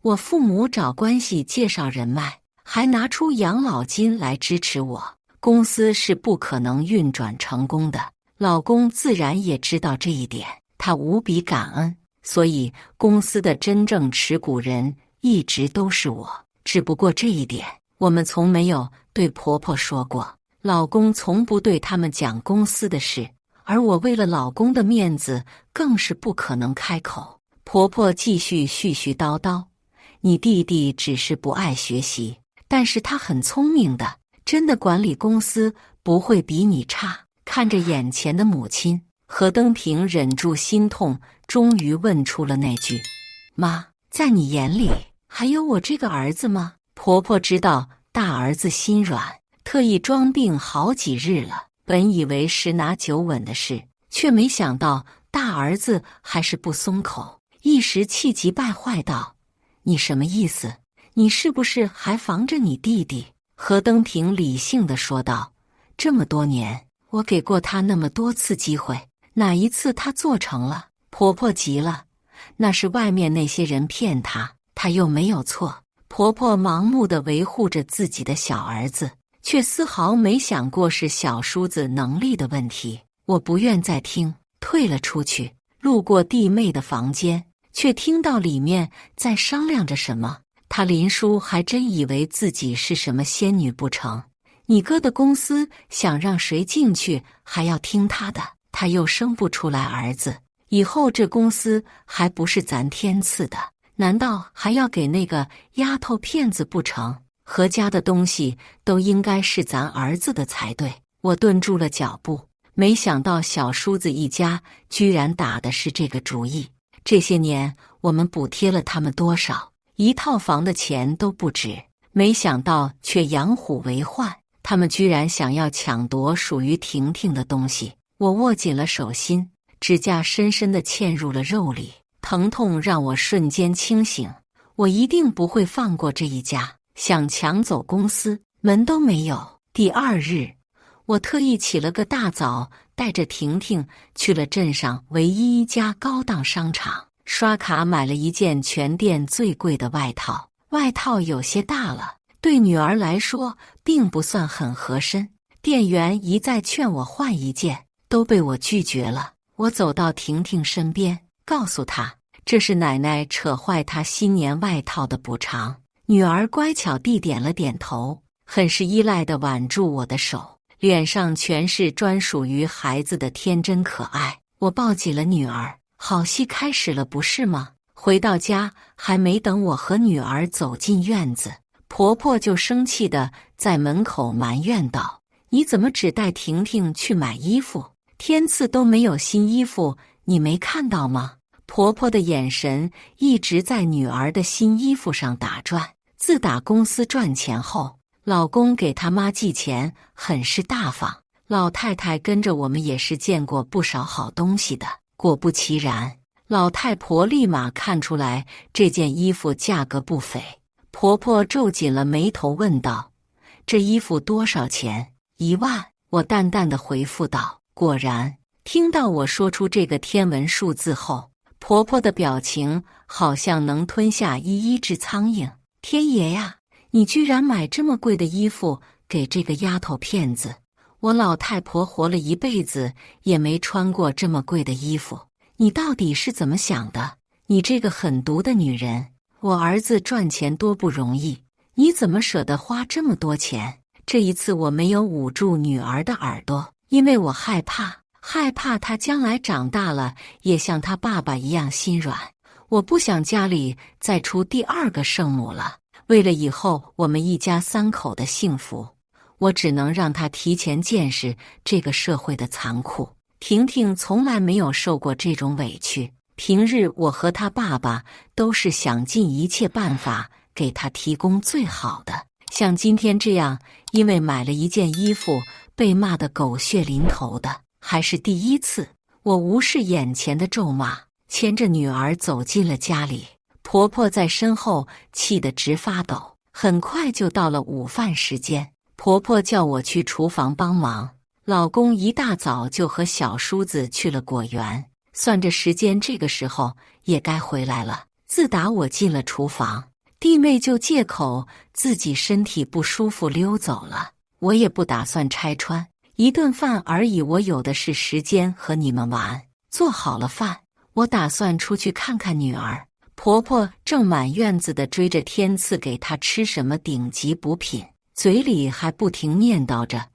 我父母找关系介绍人脉，还拿出养老金来支持我，公司是不可能运转成功的。老公自然也知道这一点，他无比感恩，所以公司的真正持股人一直都是我。只不过这一点我们从没有对婆婆说过，老公从不对他们讲公司的事，而我为了老公的面子更是不可能开口。婆婆继续絮絮叨叨，你弟弟只是不爱学习，但是他很聪明的，真的管理公司不会比你差。看着眼前的母亲，何登平忍住心痛，终于问出了那句：妈，在你眼里还有我这个儿子吗？婆婆知道大儿子心软，特意装病好几日了，本以为十拿9稳的事，却没想到大儿子还是不松口，一时气急败坏道：你什么意思？你是不是还防着你弟弟？何登平理性地说道：这么多年，我给过他那么多次机会，哪一次他做成了？婆婆急了，那是外面那些人骗他，他又没有错。婆婆盲目地维护着自己的小儿子，却丝毫没想过是小叔子能力的问题。我不愿再听，退了出去。路过弟妹的房间，却听到里面在商量着什么。他林叔还真以为自己是什么仙女不成？你哥的公司想让谁进去，还要听他的？他又生不出来儿子，以后这公司还不是咱天赐的？难道还要给那个丫头骗子不成？何家的东西都应该是咱儿子的才对。我顿住了脚步，没想到小叔子一家居然打的是这个主意。这些年我们补贴了他们多少，一套房的钱都不止，没想到却养虎为患，他们居然想要抢夺属于婷婷的东西。我握紧了手心，指甲深深地嵌入了肉里，疼痛让我瞬间清醒。我一定不会放过这一家，想抢走公司门都没有。第2日，我特意起了个大早，带着婷婷去了镇上唯一一家高档商场，刷卡买了一件全店最贵的外套。外套有些大了，对女儿来说并不算很合身，店员一再劝我换一件，都被我拒绝了。我走到婷婷身边，告诉她，这是奶奶扯坏她新年外套的补偿。女儿乖巧地点了点头，很是依赖地挽住我的手，脸上全是专属于孩子的天真可爱。我抱紧了女儿，好戏开始了，不是吗？回到家，还没等我和女儿走进院子，婆婆就生气地在门口埋怨道：你怎么只带婷婷去买衣服？天赐都没有新衣服，你没看到吗？婆婆的眼神一直在女儿的新衣服上打转。自打公司赚钱后，老公给他妈寄钱很是大方，老太太跟着我们也是见过不少好东西的。果不其然，老太婆立马看出来这件衣服价格不菲。婆婆皱紧了眉头问道：这衣服多少钱？1万。我淡淡的回复道。果然，听到我说出这个天文数字后，婆婆的表情好像能吞下1亿只苍蝇。天爷呀，你居然买这么贵的衣服，给这个丫头骗子。我老太婆活了一辈子也没穿过这么贵的衣服，你到底是怎么想的？你这个狠毒的女人！我儿子赚钱多不容易，你怎么舍得花这么多钱？这一次我没有捂住女儿的耳朵，因为我害怕她将来长大了也像她爸爸一样心软。我不想家里再出第二个圣母了。为了以后我们一家三口的幸福，我只能让她提前见识这个社会的残酷。婷婷从来没有受过这种委屈，平日我和她爸爸都是想尽一切办法给她提供最好的。像今天这样，因为买了一件衣服被骂得狗血淋头的，还是第一次。我无视眼前的咒骂，牵着女儿走进了家里。婆婆在身后气得直发抖。很快就到了午饭时间，婆婆叫我去厨房帮忙。老公一大早就和小叔子去了果园，算着时间，这个时候也该回来了。自打我进了厨房，弟妹就借口自己身体不舒服溜走了。我也不打算拆穿，一顿饭而已，我有的是时间和你们玩。做好了饭，我打算出去看看女儿。婆婆正满院子地追着天赐给她吃什么顶级补品，嘴里还不停念叨着：“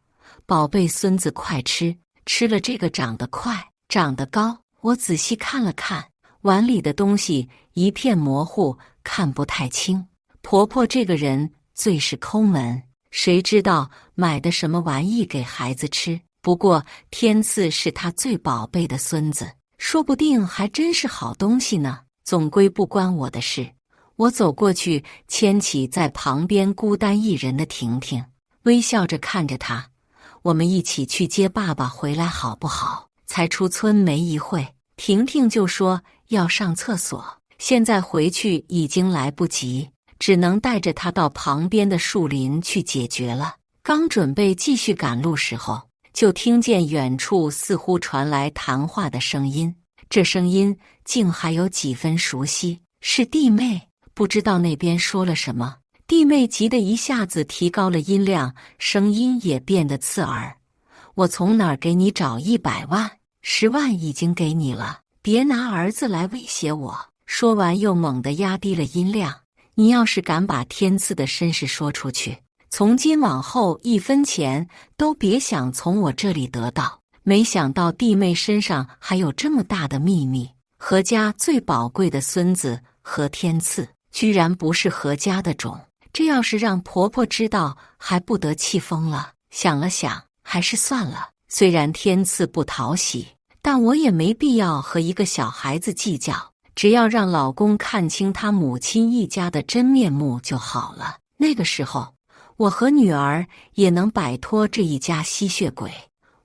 宝贝孙子快吃，吃了这个长得快，长得高。”我仔细看了看，碗里的东西一片模糊，看不太清。婆婆这个人最是抠门，谁知道买的什么玩意给孩子吃？不过天赐是她最宝贝的孙子，说不定还真是好东西呢。总归不关我的事。我走过去，牵起在旁边孤单一人的婷婷，微笑着看着她：“我们一起去接爸爸回来好不好？”才出村没一会，婷婷就说要上厕所，现在回去已经来不及，只能带着她到旁边的树林去解决了。刚准备继续赶路时候，就听见远处似乎传来谈话的声音。这声音竟还有几分熟悉，是弟妹。不知道那边说了什么，弟妹急得一下子提高了音量，声音也变得刺耳：“我从哪儿给你找100万？10万已经给你了，别拿儿子来威胁我。”说完又猛地压低了音量：“你要是敢把天赐的身世说出去，从今往后1分钱都别想从我这里得到。”没想到弟妹身上还有这么大的秘密，何家最宝贵的孙子何天赐居然不是何家的种，这要是让婆婆知道，还不得气疯了。想了想，还是算了。虽然天赐不讨喜，但我也没必要和一个小孩子计较，只要让老公看清他母亲一家的真面目就好了。那个时候，我和女儿也能摆脱这一家吸血鬼。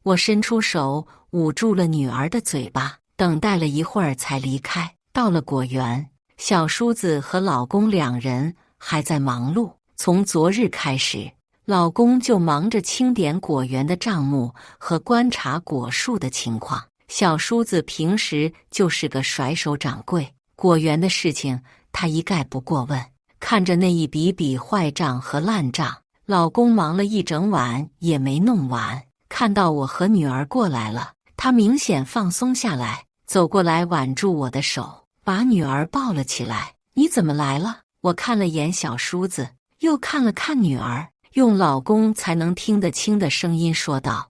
我伸出手捂住了女儿的嘴巴，等待了一会儿才离开。到了果园，小叔子和老公2人还在忙碌。从昨日开始，老公就忙着清点果园的账目和观察果树的情况。小叔子平时就是个甩手掌柜，果园的事情他一概不过问。看着那一笔笔坏账和烂账，老公忙了一整晚也没弄完。看到我和女儿过来了，他明显放松下来，走过来挽住我的手，把女儿抱了起来。“你怎么来了？”我看了眼小叔子，又看了看女儿，用老公才能听得清的声音说道：“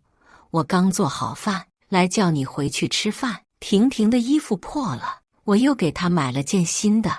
我刚做好饭，来叫你回去吃饭。婷婷的衣服破了，我又给她买了件新的。”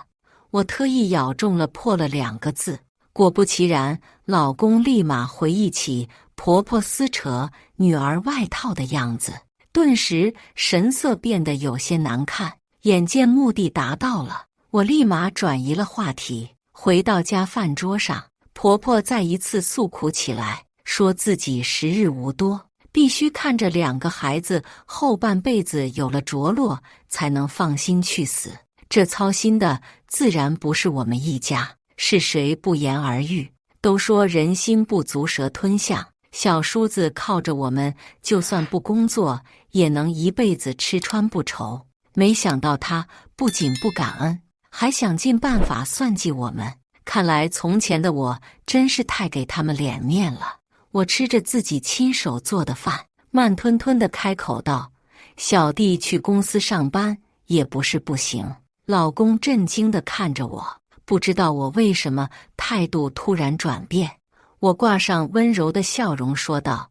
我特意咬中了破了2个字。果不其然，老公立马回忆起婆婆撕扯女儿外套的样子，顿时神色变得有些难看。眼见目的达到了，我立马转移了话题。回到家饭桌上，婆婆再一次诉苦起来，说自己时日无多，必须看着2个孩子后半辈子有了着落，才能放心去死。这操心的自然不是我们一家，是谁不言而喻。都说人心不足蛇吞象，小叔子靠着我们，就算不工作，也能一辈子吃穿不愁。没想到他不仅不感恩，还想尽办法算计我们。看来从前的我真是太给他们脸面了。我吃着自己亲手做的饭，慢吞吞地开口道：“小弟去公司上班也不是不行。”老公震惊地看着我，不知道我为什么态度突然转变。我挂上温柔的笑容说道：“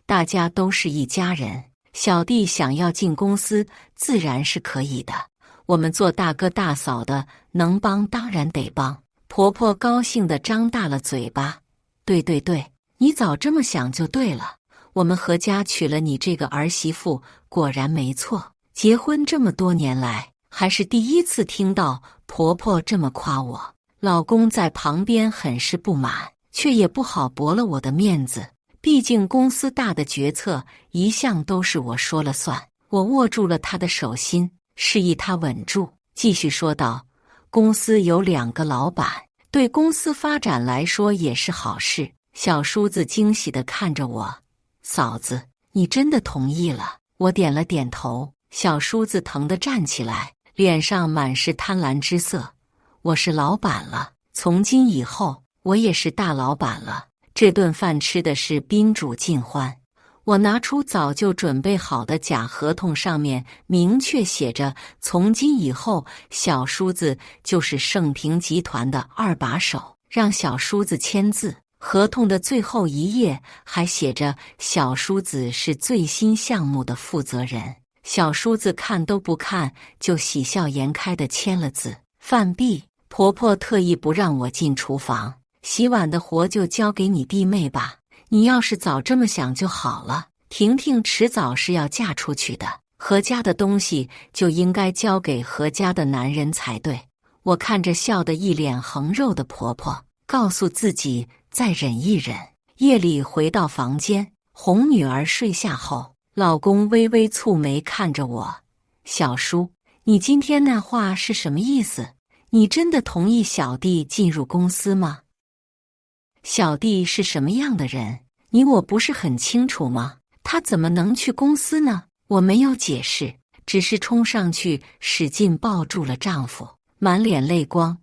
大家都是一家人，小弟想要进公司自然是可以的。我们做大哥大嫂的，能帮当然得帮。”婆婆高兴地张大了嘴巴：“对对对，你早这么想就对了。我们何家娶了你这个儿媳妇，果然没错。结婚这么多年来，还是第一次听到婆婆这么夸我。”老公在旁边很是不满，却也不好驳了我的面子，毕竟公司大的决策一向都是我说了算。我握住了他的手心，示意他稳住，继续说道：“公司有2个老板，对公司发展来说也是好事。”小叔子惊喜地看着我：“嫂子，你真的同意了？”我点了点头。小叔子疼得站起来，脸上满是贪婪之色：“我是老板了，从今以后我也是大老板了。这顿饭吃的是宾主尽欢。”我拿出早就准备好的假合同，上面明确写着：从今以后，小叔子就是盛平集团的2把手，让小叔子签字。合同的最后一页还写着：小叔子是最新项目的负责人。小叔子看都不看，就喜笑颜开地签了字。饭毕，婆婆特意不让我进厨房，洗碗的活就交给你弟妹吧。你要是早这么想就好了。婷婷迟早是要嫁出去的，何家的东西就应该交给何家的男人才对。我看着笑得一脸横肉的婆婆，告诉自己再忍一忍。夜里回到房间，哄女儿睡下后，老公微微蹙眉看着我：“小叔，你今天那话是什么意思？你真的同意小弟进入公司吗？小弟是什么样的人，你我不是很清楚吗？他怎么能去公司呢？”我没有解释，只是冲上去使劲抱住了丈夫，满脸泪光：“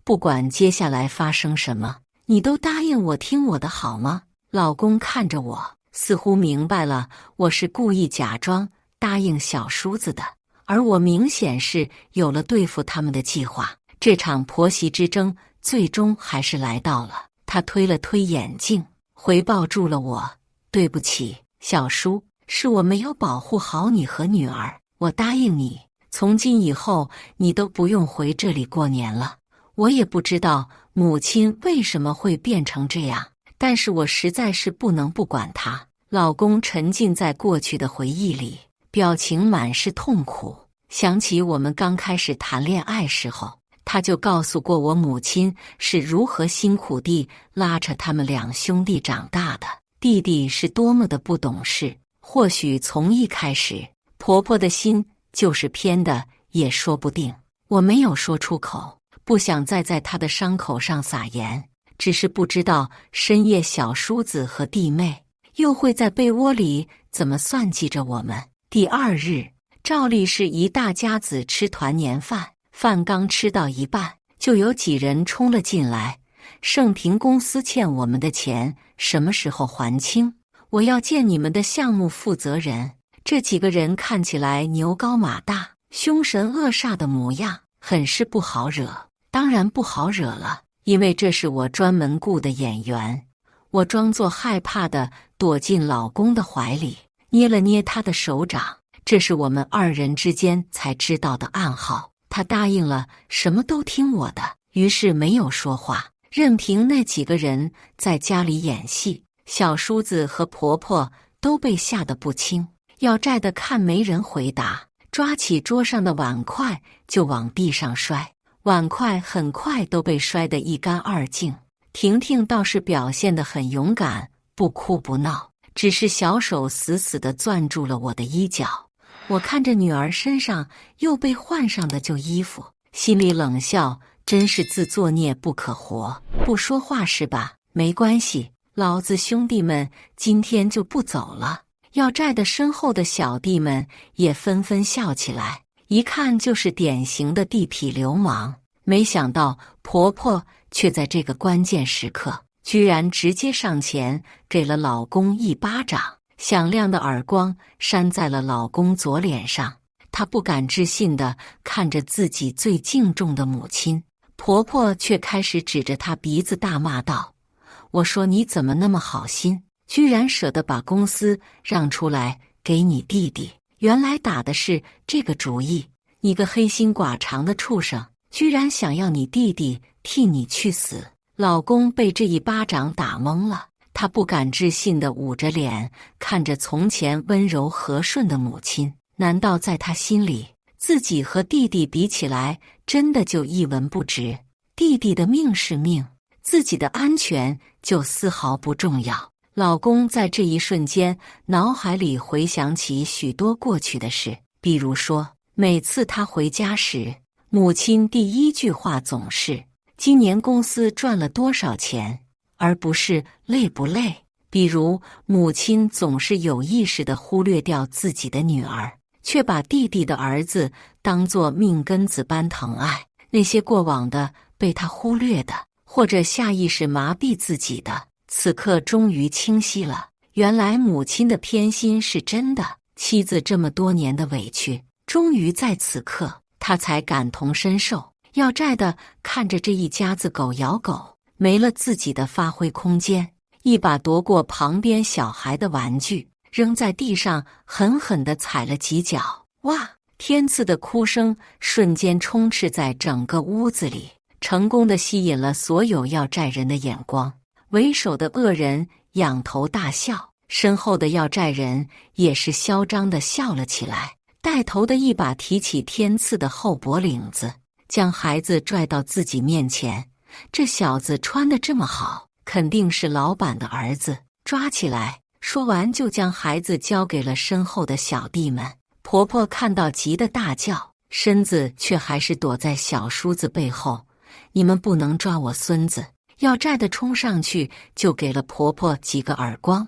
不管接下来发生什么，你都答应我听我的好吗？”老公看着我，似乎明白了我是故意假装答应小叔子的，而我明显是有了对付他们的计划。这场婆媳之争最终还是来到了。他推了推眼镜，回抱住了我：“对不起，小叔，是我没有保护好你和女儿。我答应你，从今以后你都不用回这里过年了。我也不知道母亲为什么会变成这样，但是我实在是不能不管她。”老公沉浸在过去的回忆里，表情满是痛苦。想起我们刚开始谈恋爱时候，他就告诉过我母亲是如何辛苦地拉扯他们2兄弟长大的，弟弟是多么的不懂事。或许从一开始，婆婆的心就是偏的，也说不定。我没有说出口，不想再在她的伤口上撒盐，只是不知道深夜小叔子和弟妹又会在被窝里怎么算计着我们。第2日，照例是一大家子吃团年饭，饭刚吃到一半，就有几人冲了进来：“盛平公司欠我们的钱，什么时候还清？我要见你们的项目负责人。”这几个人看起来牛高马大，凶神恶煞的模样，很是不好惹。当然不好惹了，因为这是我专门雇的演员。我装作害怕的躲进老公的怀里，捏了捏他的手掌。这是我们2人之间才知道的暗号。他答应了，什么都听我的，于是没有说话，任凭那几个人在家里演戏。小叔子和婆婆都被吓得不轻，要债的看没人回答，抓起桌上的碗筷就往地上摔，碗筷很快都被摔得一干二净。婷婷倒是表现得很勇敢，不哭不闹，只是小手死死地攥住了我的衣角。我看着女儿身上又被换上的旧衣服，心里冷笑，真是自作孽不可活。不说话是吧？没关系，老子兄弟们今天就不走了。要债的身后的小弟们也纷纷笑起来，一看就是典型的地痞流氓。没想到婆婆却在这个关键时刻居然直接上前给了老公一巴掌，响亮的耳光扇在了老公左脸上。她不敢置信地看着自己最敬重的母亲，婆婆却开始指着她鼻子大骂道：“我说你怎么那么好心，居然舍得把公司让出来给你弟弟，原来打的是这个主意！你个黑心寡长的畜生，居然想要你弟弟替你去死！”老公被这一巴掌打懵了，他不敢置信地捂着脸看着从前温柔和顺的母亲。难道在他心里，自己和弟弟比起来，真的就一文不值？弟弟的命是命，自己的安全就丝毫不重要。老公在这一瞬间脑海里回想起许多过去的事，比如说，每次他回家时，母亲第一句话总是：“今年公司赚了多少钱？”而不是累不累。比如，母亲总是有意识地忽略掉自己的女儿，却把弟弟的儿子当作命根子般疼爱。那些过往的被他忽略的，或者下意识麻痹自己的，此刻终于清晰了。原来母亲的偏心是真的，妻子这么多年的委屈，终于在此刻，他才感同身受。要债的看着这一家子狗咬狗，没了自己的发挥空间，一把夺过旁边小孩的玩具，扔在地上，狠狠地踩了几脚。哇！天赐的哭声瞬间充斥在整个屋子里，成功地吸引了所有要债人的眼光。为首的恶人仰头大笑，身后的要债人也是嚣张地笑了起来。带头的一把提起天赐的后脖领子，将孩子拽到自己面前。这小子穿得这么好，肯定是老板的儿子，抓起来！说完就将孩子交给了身后的小弟们。婆婆看到急得大叫，身子却还是躲在小叔子背后。你们不能抓我孙子！要债的冲上去就给了婆婆几个耳光。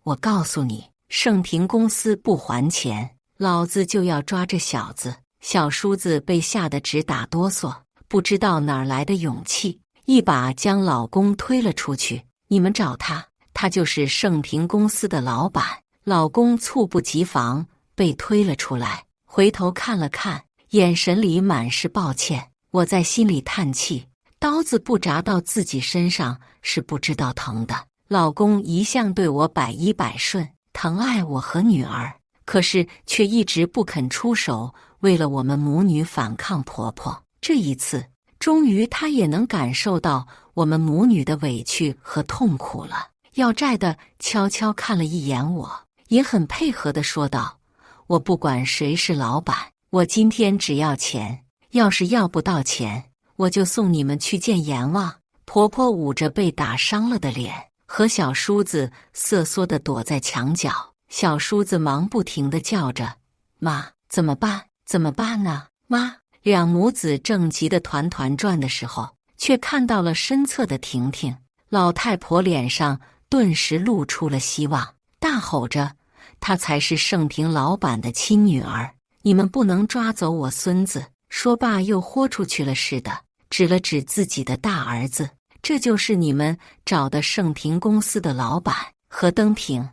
我告诉你，盛平公司不还钱，老子就要抓这小子！小叔子被吓得直打哆嗦，不知道哪儿来的勇气，一把将老公推了出去。你们找他，他就是盛平公司的老板。老公猝不及防被推了出来，回头看了看，眼神里满是抱歉。我在心里叹气，刀子不扎到自己身上是不知道疼的。老公一向对我百依百顺，疼爱我和女儿，可是却一直不肯出手，为了我们母女反抗婆婆。这一次，终于他也能感受到我们母女的委屈和痛苦了。要债的悄悄看了一眼我，也很配合地说道：“我不管谁是老板，我今天只要钱，要是要不到钱，我就送你们去见阎王。”婆婆捂着被打伤了的脸，和小叔子瑟缩地躲在墙角。小叔子忙不停地叫着：“妈，怎么办？怎么办呢？妈！”两母子正急得团团转的时候，却看到了身侧的婷婷。老太婆脸上顿时露出了希望，大吼着：“她才是盛平老板的亲女儿，你们不能抓走我孙子！”说罢又豁出去了似的，指了指自己的大儿子：“这就是你们找的盛平公司的老板何登平。”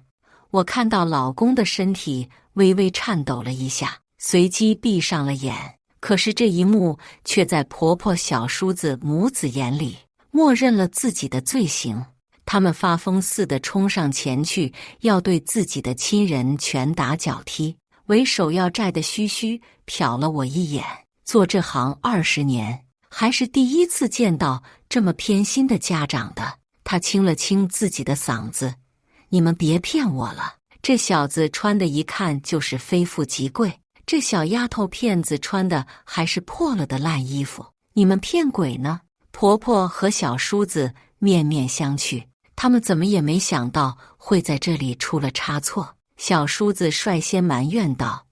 我看到老公的身体微微颤抖了一下，随即闭上了眼。可是这一幕却在婆婆、小叔子母子眼里默认了自己的罪行。他们发疯似的冲上前去，要对自己的亲人拳打脚踢。为首要债的嘘嘘瞟了我一眼，做这行20年，还是第一次见到这么偏心的家长的。他清了清自己的嗓子：“你们别骗我了，这小子穿的一看就是非富即贵。这小丫头片子穿的还是破了的烂衣服，你们骗鬼呢！”婆婆和小叔子面面相觑，他们怎么也没想到会在这里出了差错。小叔子率先埋怨道：“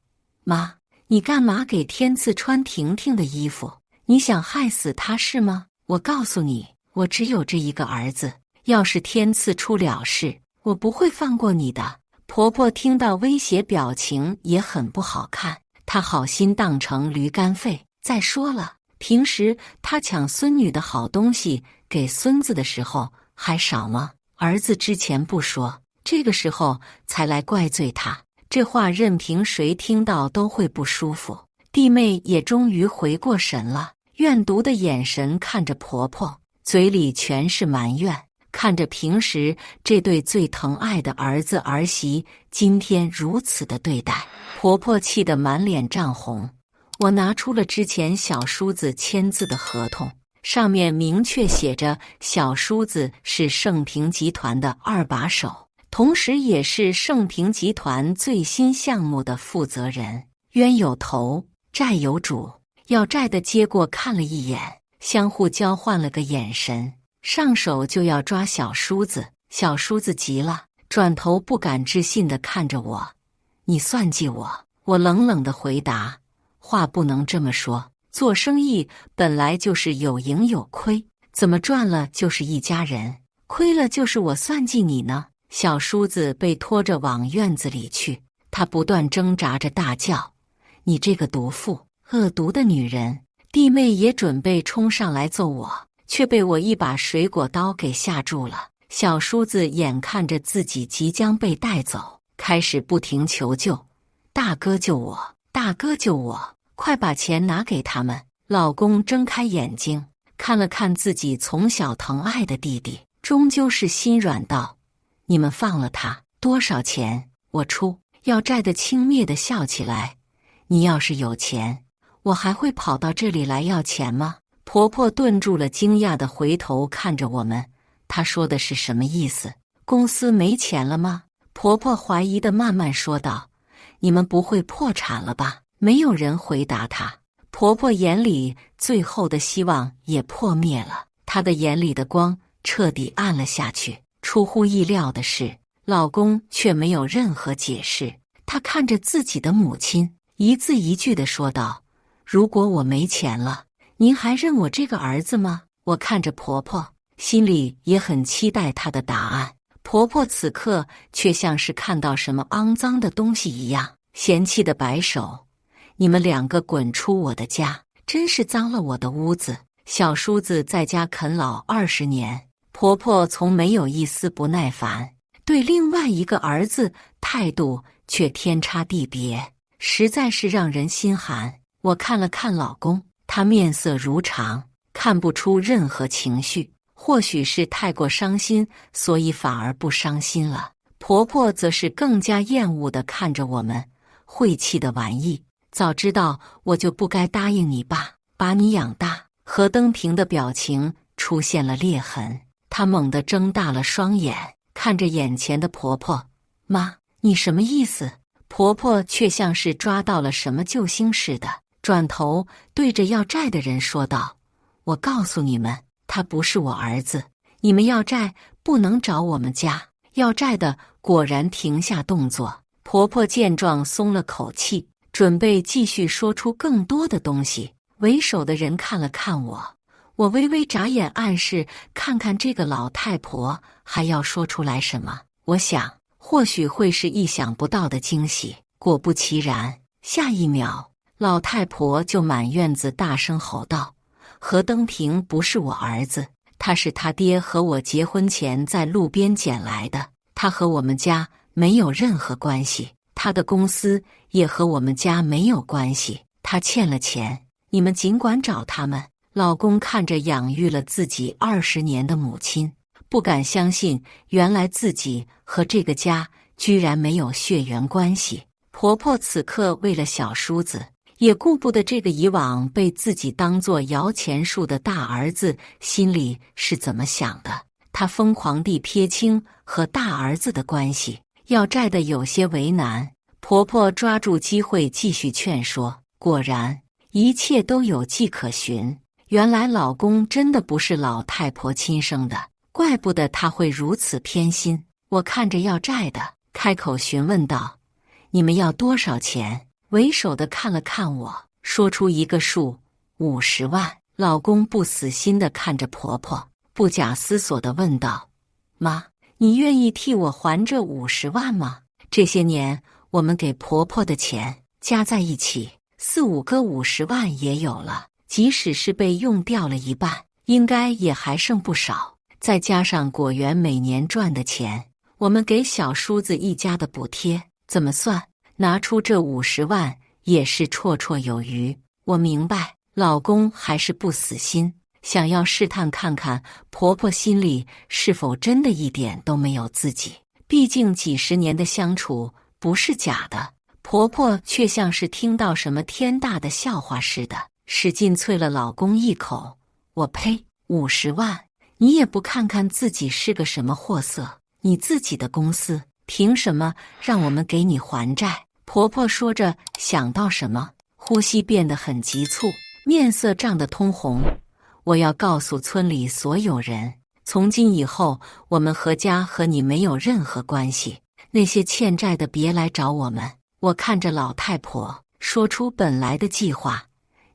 妈，你干嘛给天赐穿婷婷的衣服？你想害死她是吗？我告诉你，我只有这一个儿子，要是天赐出了事，我不会放过你的。”婆婆听到威胁，表情也很不好看。她好心当成驴肝肺。再说了，平时她抢孙女的好东西给孙子的时候，还少吗？儿子之前不说，这个时候才来怪罪他，这话任凭谁听到都会不舒服。弟妹也终于回过神了，怨毒的眼神看着婆婆，嘴里全是埋怨，看着平时这对最疼爱的儿子儿媳今天如此的对待，婆婆气得满脸涨红。我拿出了之前小叔子签字的合同，上面明确写着小叔子是盛平集团的二把手，同时也是盛平集团最新项目的负责人。冤有头，债有主，要债的接过看了一眼，相互交换了个眼神，上手就要抓小叔子。小叔子急了，转头不敢置信地看着我：“你算计我？”我冷冷地回答：“话不能这么说，做生意本来就是有赢有亏，怎么赚了就是一家人，亏了就是我算计你呢？”小叔子被拖着往院子里去，他不断挣扎着大叫：“你这个毒妇，恶毒的女人！”弟妹也准备冲上来揍我，却被我一把水果刀给吓住了。小叔子眼看着自己即将被带走，开始不停求救：“大哥救我，大哥救我，快把钱拿给他们！”老公睁开眼睛，看了看自己从小疼爱的弟弟，终究是心软道：“你们放了他，多少钱我出。”要债的轻蔑地笑起来：“你要是有钱，我还会跑到这里来要钱吗？”婆婆顿住了，惊讶地回头看着我们，她说的是什么意思？公司没钱了吗？婆婆怀疑地慢慢说道：“你们不会破产了吧？”没有人回答她。婆婆眼里最后的希望也破灭了，她的眼里的光彻底暗了下去。出乎意料的是，老公却没有任何解释。他看着自己的母亲，一字一句地说道：“如果我没钱了，您还认我这个儿子吗？”我看着婆婆，心里也很期待她的答案。婆婆此刻却像是看到什么肮脏的东西一样，嫌弃地摆手：“你们两个滚出我的家，真是脏了我的屋子。”小叔子在家啃老20年，婆婆从没有一丝不耐烦，对另外一个儿子态度却天差地别，实在是让人心寒。我看了看老公，他面色如常，看不出任何情绪，或许是太过伤心，所以反而不伤心了。婆婆则是更加厌恶地看着我们，晦气的玩意，早知道我就不该答应你爸，把你养大。何登平的表情出现了裂痕，他猛地睁大了双眼，看着眼前的婆婆：“妈，你什么意思？”婆婆却像是抓到了什么救星似的，转头对着要债的人说道：“我告诉你们，他不是我儿子，你们要债不能找我们家。”要债的果然停下动作，婆婆见状松了口气，准备继续说出更多的东西。为首的人看了看我，我微微眨眼，暗示看看这个老太婆还要说出来什么。我想或许会是意想不到的惊喜。果不其然，下一秒老太婆就满院子大声吼道：“何登平不是我儿子，他是他爹和我结婚前在路边捡来的，他和我们家没有任何关系，他的公司也和我们家没有关系，他欠了钱，你们尽管找他们。”老公看着养育了自己20年的母亲，不敢相信原来自己和这个家居然没有血缘关系。婆婆此刻为了小叔子，也顾不得这个以往被自己当作摇钱树的大儿子心里是怎么想的。她疯狂地撇清和大儿子的关系，要债的有些为难。婆婆抓住机会继续劝说，果然一切都有迹可循。原来老公真的不是老太婆亲生的，怪不得他会如此偏心。我看着要债的，开口询问道：“你们要多少钱？”为首的看了看我，说出一个数：50万。老公不死心地看着婆婆，不假思索地问道：“妈，你愿意替我还这50万吗？”这些年我们给婆婆的钱加在一起，4、5个50万也有了。即使是被用掉了一半，应该也还剩不少。再加上果园每年赚的钱，我们给小叔子一家的补贴，怎么算？拿出这50万也是绰绰有余。我明白，老公还是不死心，想要试探看看婆婆心里是否真的一点都没有自己。毕竟几十年的相处不是假的。婆婆却像是听到什么天大的笑话似的，使劲啐了老公一口。我呸！50万，你也不看看自己是个什么货色？你自己的公司凭什么让我们给你还债？婆婆说着想到什么，呼吸变得很急促，面色涨得通红。我要告诉村里所有人，从今以后我们何家和你没有任何关系，那些欠债的别来找我们。我看着老太婆说出本来的计划，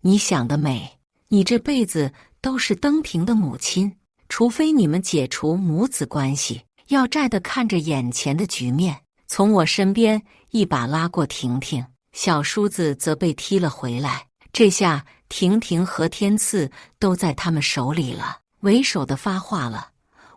你想得美，你这辈子都是登平的母亲，除非你们解除母子关系。要债的看着眼前的局面，从我身边一把拉过婷婷，小叔子则被踢了回来。这下婷婷和天赐都在他们手里了，为首的发话了：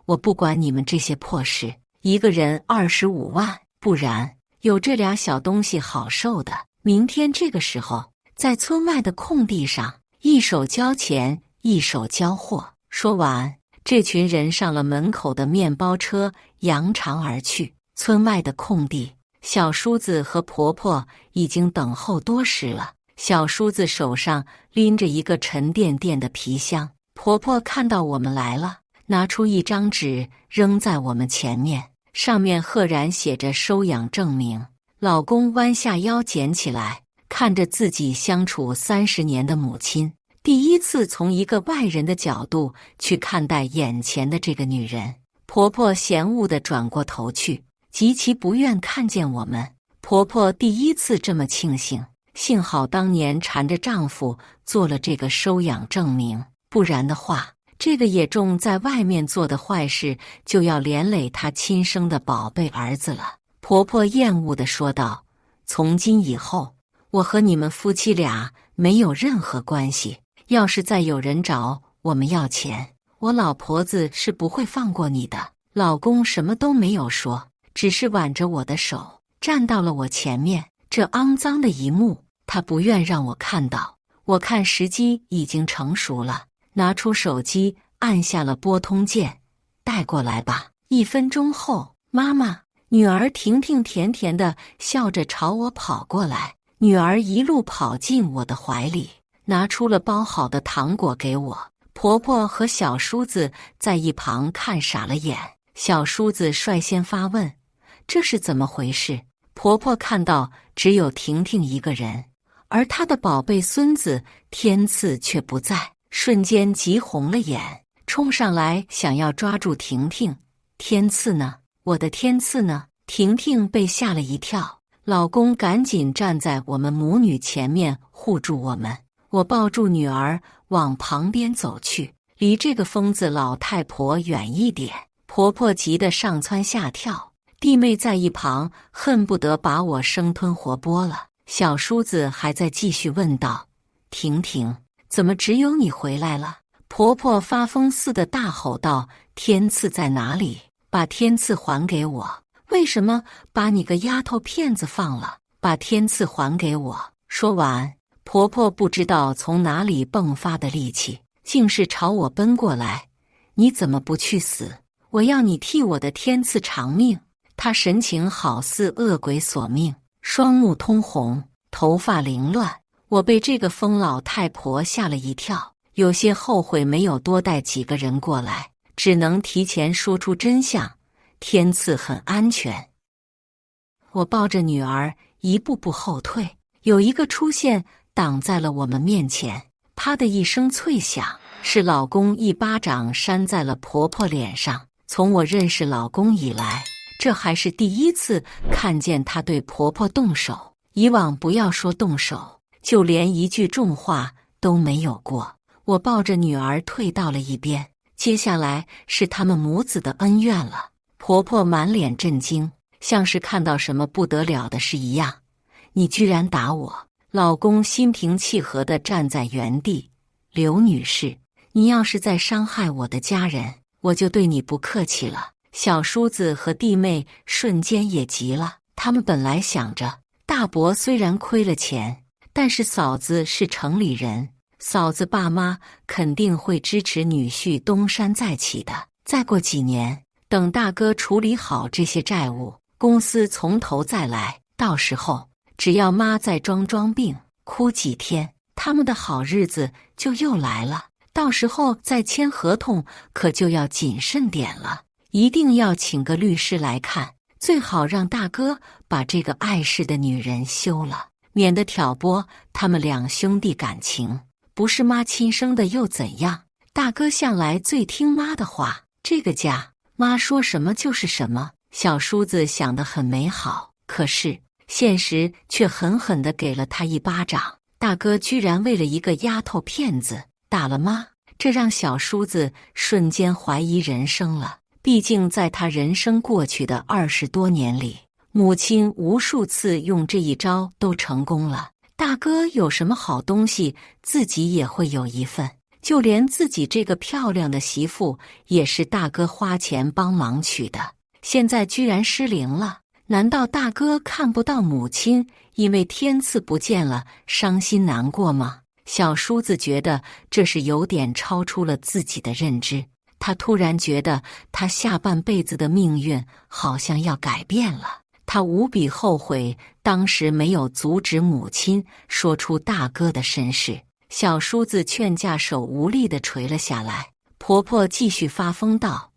我不管你们这些破事，一个人25万，不然有这俩小东西好受的。明天这个时候，在村外的空地上，一手交钱，一手交货。说完，这群人上了门口的面包车，扬长而去。村外的空地，小叔子和婆婆已经等候多时了。小叔子手上拎着一个沉甸甸的皮箱，婆婆看到我们来了，拿出一张纸扔在我们前面，上面赫然写着收养证明。老公弯下腰捡起来，看着自己相处30年的母亲，第一次从一个外人的角度去看待眼前的这个女人。婆婆嫌恶地转过头去，极其不愿看见我们。婆婆第一次这么庆幸，幸好当年缠着丈夫做了这个收养证明，不然的话，这个野种在外面做的坏事就要连累她亲生的宝贝儿子了。婆婆厌恶地说道：从今以后，我和你们夫妻俩没有任何关系，要是再有人找我们要钱，我老婆子是不会放过你的。老公什么都没有说，只是挽着我的手站到了我前面。这肮脏的一幕，他不愿让我看到。我看时机已经成熟了，拿出手机按下了拨通键。带过来吧。1分钟后，妈妈，女儿婷婷甜甜的笑着朝我跑过来。女儿一路跑进我的怀里，拿出了包好的糖果给我。婆婆和小叔子在一旁看傻了眼。小叔子率先发问：这是怎么回事？婆婆看到只有婷婷一个人，而她的宝贝孙子天赐却不在，瞬间急红了眼，冲上来想要抓住婷婷。天赐呢？我的天赐呢？婷婷被吓了一跳，老公赶紧站在我们母女前面护住我们。我抱住女儿往旁边走去，离这个疯子老太婆远一点。婆婆急得上蹿下跳，弟妹在一旁恨不得把我生吞活剥了。小叔子还在继续问道：婷婷，怎么只有你回来了？婆婆发疯似的大吼道：天赐在哪里？把天赐还给我！为什么把你个丫头片子放了？把天赐还给我！说完，婆婆不知道从哪里迸发的力气，竟是朝我奔过来。你怎么不去死？我要你替我的天赐偿命！她神情好似恶鬼索命，双目通红，头发凌乱。我被这个疯老太婆吓了一跳，有些后悔没有多带几个人过来，只能提前说出真相。天赐很安全。我抱着女儿一步步后退，有一个出现挡在了我们面前。啪的一声脆响，是老公一巴掌扇在了婆婆脸上。从我认识老公以来，这还是第一次看见他对婆婆动手。以往不要说动手，就连一句重话都没有过。我抱着女儿退到了一边，接下来是他们母子的恩怨了。婆婆满脸震惊，像是看到什么不得了的事一样。你居然打我！老公心平气和地站在原地。刘女士，你要是再伤害我的家人，我就对你不客气了。小叔子和弟妹瞬间也急了，他们本来想着，大伯虽然亏了钱，但是嫂子是城里人，嫂子爸妈肯定会支持女婿东山再起的。再过几年，等大哥处理好这些债务，公司从头再来，到时候只要妈再装病，哭几天，他们的好日子就又来了。到时候再签合同，可就要谨慎点了，一定要请个律师来看，最好让大哥把这个碍事的女人休了，免得挑拨他们两兄弟感情。不是妈亲生的又怎样？大哥向来最听妈的话，这个家妈说什么就是什么。小叔子想得很美好，可是现实却狠狠地给了他一巴掌。大哥居然为了一个丫头片子打了妈，这让小叔子瞬间怀疑人生了。毕竟在他人生过去的20多年里，母亲无数次用这一招都成功了。大哥有什么好东西，自己也会有一份。就连自己这个漂亮的媳妇，也是大哥花钱帮忙娶的，现在居然失灵了。难道大哥看不到母亲因为天赐不见了伤心难过吗？小叔子觉得这是有点超出了自己的认知，他突然觉得他下半辈子的命运好像要改变了。他无比后悔当时没有阻止母亲说出大哥的身世。小叔子劝架手无力地垂了下来。婆婆继续发疯道：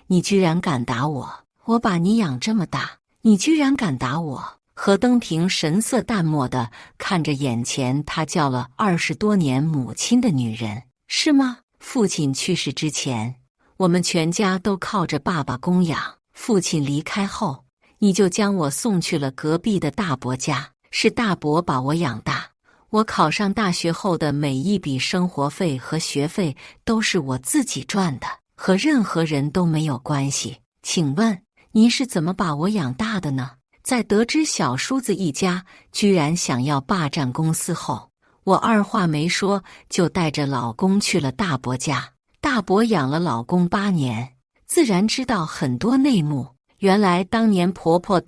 你居然敢打我，我把你养这么大，你居然敢打我！何登平神色淡漠地看着眼前他叫了20多年母亲的女人，是吗？父亲去世之前，我们全家都靠着爸爸供养，父亲离开后，你就将我送去了隔壁的大伯家，是大伯把我养大。我考上大学后的每一笔生活费和学费都是我自己赚的，和任何人都没有关系。请问您是怎么把我养大的呢？在得知小叔子一家居然想要霸占公司后，我二话没说就带着老公去了大伯家。大伯养了老公8年，自然知道很多内幕。原来当年婆婆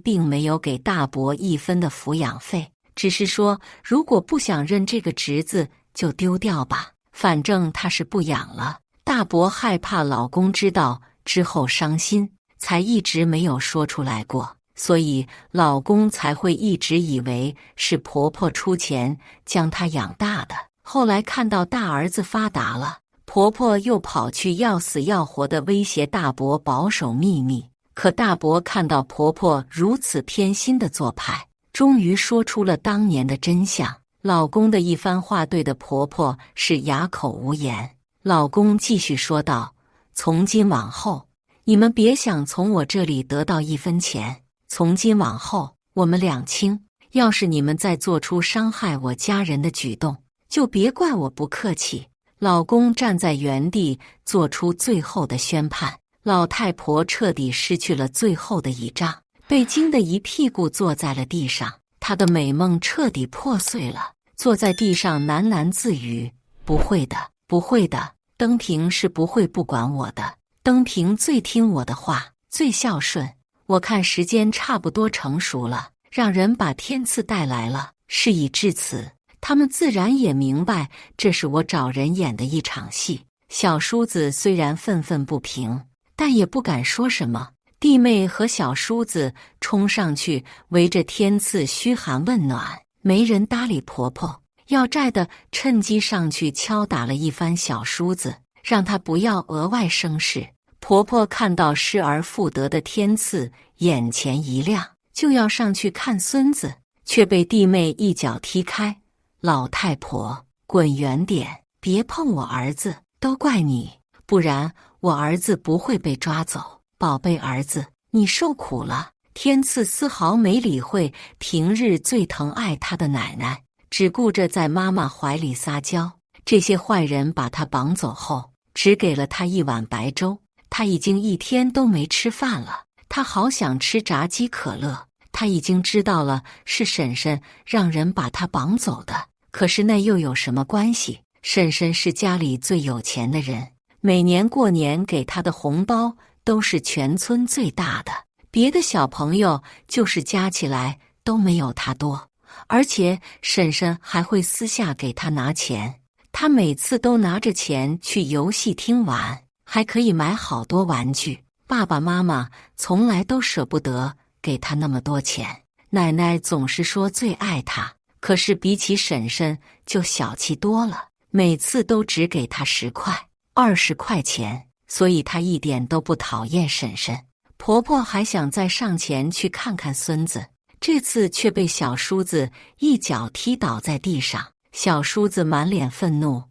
并没有给大伯1分的抚养费，只是说如果不想认这个侄子就丢掉吧，反正他是不养了。大伯害怕老公知道之后伤心，才一直没有说出来过，所以老公才会一直以为是婆婆出钱将他养大的。后来看到大儿子发达了，婆婆又跑去要死要活地威胁大伯保守秘密。可大伯看到婆婆如此偏心的做派，终于说出了当年的真相。老公的一番话对的婆婆是哑口无言。老公继续说道：从今往后，你们别想从我这里得到1分钱，从今往后我们两清。要是你们再做出伤害我家人的举动，就别怪我不客气。老公站在原地做出最后的宣判。老太婆彻底失去了最后的倚仗，被惊得一屁股坐在了地上，她的美梦彻底破碎了，坐在地上喃喃自语：不会的，不会的，登平是不会不管我的，登平最听我的话，最孝顺。我看时间差不多成熟了，让人把天赐带来了。事已至此，他们自然也明白这是我找人演的一场戏。小叔子虽然愤愤不平，但也不敢说什么。弟妹和小叔子冲上去围着天赐嘘寒问暖，没人搭理婆婆。要债的趁机上去敲打了一番小叔子，让他不要额外生事。婆婆看到失而复得的天赐，眼前一亮，就要上去看孙子，却被弟妹一脚踢开。老太婆，滚远点，别碰我儿子，都怪你，不然我儿子不会被抓走。宝贝儿子，你受苦了。天赐丝毫没理会平日最疼爱他的奶奶，只顾着在妈妈怀里撒娇。这些坏人把他绑走后，只给了他1碗白粥。他已经1天都没吃饭了，他好想吃炸鸡可乐。他已经知道了是婶婶让人把他绑走的，可是那又有什么关系？婶婶是家里最有钱的人，每年过年给他的红包都是全村最大的，别的小朋友就是加起来都没有他多。而且婶婶还会私下给他拿钱，他每次都拿着钱去游戏厅玩，还可以买好多玩具。爸爸妈妈从来都舍不得给他那么多钱，奶奶总是说最爱他，可是比起婶婶就小气多了，每次都只给他10块、20块钱，所以他一点都不讨厌婶婶。婆婆还想再上前去看看孙子，这次却被小叔子一脚踢倒在地上。小叔子满脸愤怒：“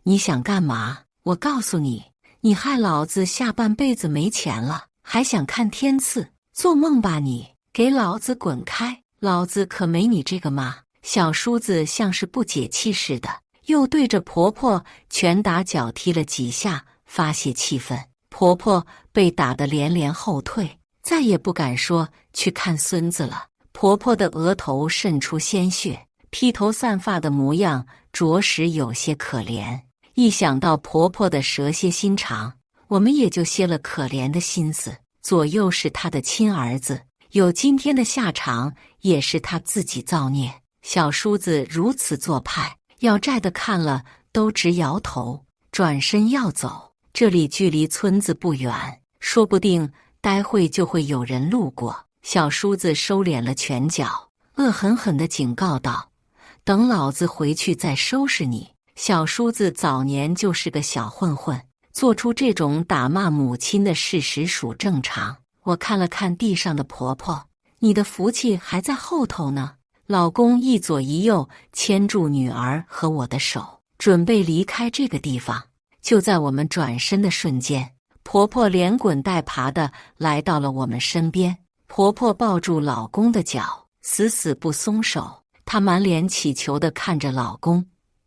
你想干嘛？我告诉你，你害老子下半辈子没钱了，还想看天赐？做梦吧你！给老子滚开！老子可没你这个妈！”小叔子像是不解气似的，又对着婆婆拳打脚踢了几下，发泄气愤。婆婆被打得连连后退，再也不敢说去看孙子了。婆婆的额头渗出鲜血，披头散发的模样着实有些可怜。一想到婆婆的蛇蝎心肠，我们也就歇了可怜的心思。左右是她的亲儿子，有今天的下场也是他自己造孽。小叔子如此做派，要债的看了都直摇头，转身要走。这里距离村子不远，说不定待会就会有人路过。小叔子收敛了拳脚，恶狠狠地警告道：“等老子回去再收拾你！”小叔子早年就是个小混混，做出这种打骂母亲的事实属正常。我看了看地上的婆婆，你的福气还在后头呢。老公一左一右牵住女儿和我的手，准备离开这个地方。就在我们转身的瞬间，婆婆连滚带爬地来到了我们身边。婆婆抱住老公的脚，死死不松手。她满脸乞求地看着老公：“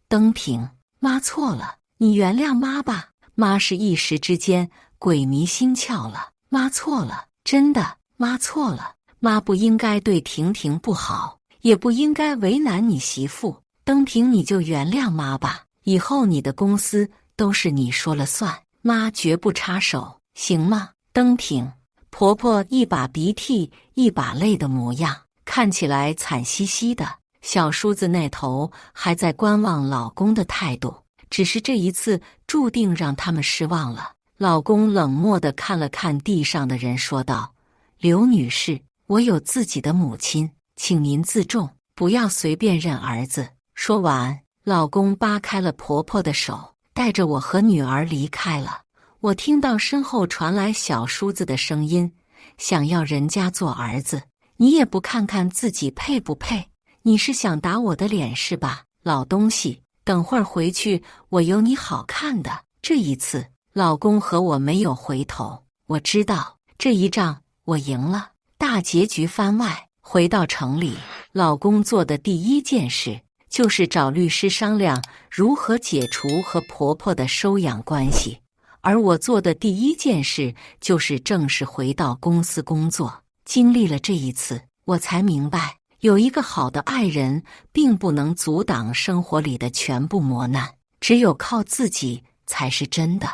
登平，妈错了，你原谅妈吧。”妈是一时之间鬼迷心窍了，妈错了，真的，妈错了，妈不应该对婷婷不好，也不应该为难你媳妇。登平，你就原谅妈吧，以后你的公司都是你说了算，妈绝不插手，行吗？登平。婆婆一把鼻涕一把泪的模样，看起来惨兮兮的。小叔子那头还在观望老公的态度，只是这一次注定让他们失望了。老公冷漠地看了看地上的人，说道：“刘女士，我有自己的母亲，请您自重，不要随便认儿子。”说完，老公扒开了婆婆的手，带着我和女儿离开了。我听到身后传来小叔子的声音：“想要人家做儿子，你也不看看自己配不配？你是想打我的脸是吧？老东西，等会儿回去我有你好看的。”这一次，老公和我没有回头。我知道这一仗我赢了，大结局番外。回到城里，老公做的第一件事就是找律师商量如何解除和婆婆的收养关系。而我做的第一件事就是正式回到公司工作。经历了这一次，我才明白，有一个好的爱人并不能阻挡生活里的全部磨难，只有靠自己才是真的。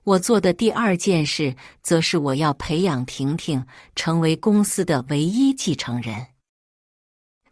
我做的第二件事，则是我要培养婷婷成为公司的唯一继承人。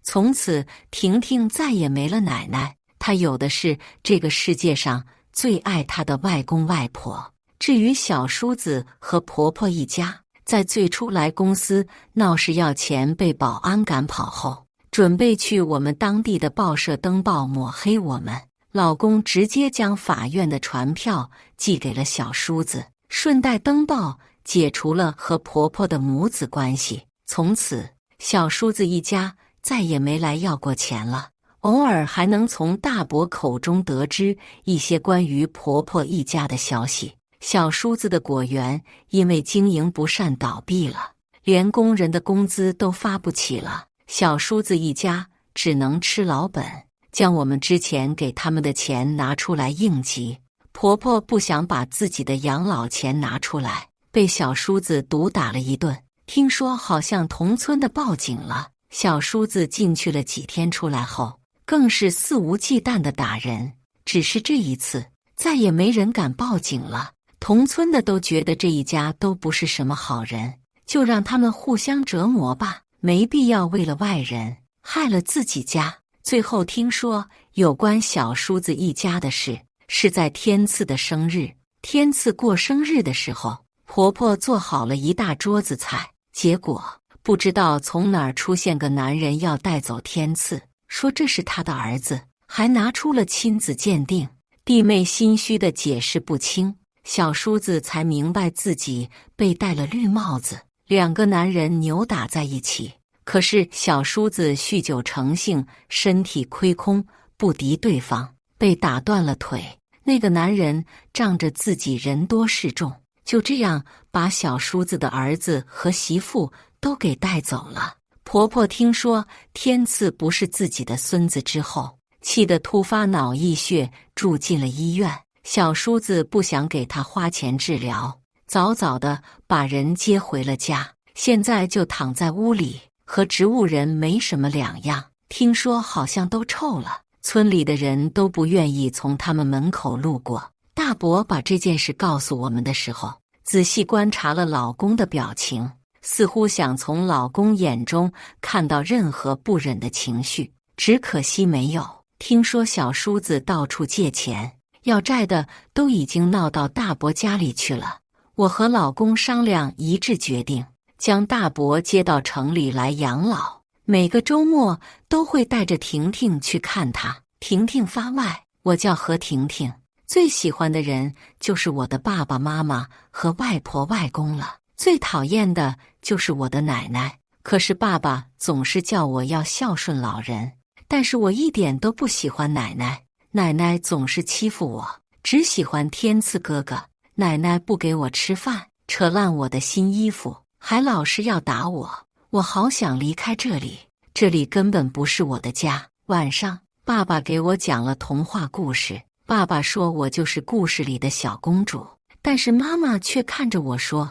从此，婷婷再也没了奶奶，她有的是这个世界上最爱她的外公外婆。至于小叔子和婆婆一家，在最初来公司闹事要钱被保安赶跑后，准备去我们当地的报社登报抹黑我们，老公直接将法院的传票寄给了小叔子，顺带登报解除了和婆婆的母子关系。从此，小叔子一家再也没来要过钱了。偶尔还能从大伯口中得知一些关于婆婆一家的消息。小叔子的果园因为经营不善倒闭了，连工人的工资都发不起了，小叔子一家只能吃老本，将我们之前给他们的钱拿出来应急。婆婆不想把自己的养老钱拿出来，被小叔子毒打了一顿。听说好像同村的报警了，小叔子进去了几天，出来后更是肆无忌惮地打人。只是这一次，再也没人敢报警了。同村的都觉得这一家都不是什么好人，就让他们互相折磨吧，没必要为了外人害了自己家。最后听说有关小叔子一家的事，是在天赐的生日。天赐过生日的时候，婆婆做好了一大桌子菜，结果不知道从哪儿出现个男人要带走天赐，说这是他的儿子，还拿出了亲子鉴定。弟妹心虚的解释不清，小叔子才明白自己被戴了绿帽子，两个男人扭打在一起。可是小叔子酗酒成性，身体亏空，不敌对方，被打断了腿。那个男人仗着自己人多势众，就这样把小叔子的儿子和媳妇都给带走了。婆婆听说天赐不是自己的孙子之后，气得突发脑溢血，住进了医院。小叔子不想给他花钱治疗，早早的把人接回了家，现在就躺在屋里，和植物人没什么两样。听说好像都臭了，村里的人都不愿意从他们门口路过。大伯把这件事告诉我们的时候，仔细观察了老公的表情，似乎想从老公眼中看到任何不忍的情绪，只可惜没有。听说小叔子到处借钱要债的都已经闹到大伯家里去了。我和老公商量一致决定，将大伯接到城里来养老，每个周末都会带着婷婷去看他。婷婷发外，我叫何婷婷。最喜欢的人就是我的爸爸妈妈和外婆外公了，最讨厌的就是我的奶奶。可是爸爸总是叫我要孝顺老人，但是我一点都不喜欢奶奶。奶奶总是欺负我，只喜欢天赐哥哥。奶奶不给我吃饭，扯烂我的新衣服，还老是要打我。我好想离开这里，这里根本不是我的家。晚上，爸爸给我讲了童话故事。爸爸说我就是故事里的小公主，但是妈妈却看着我说，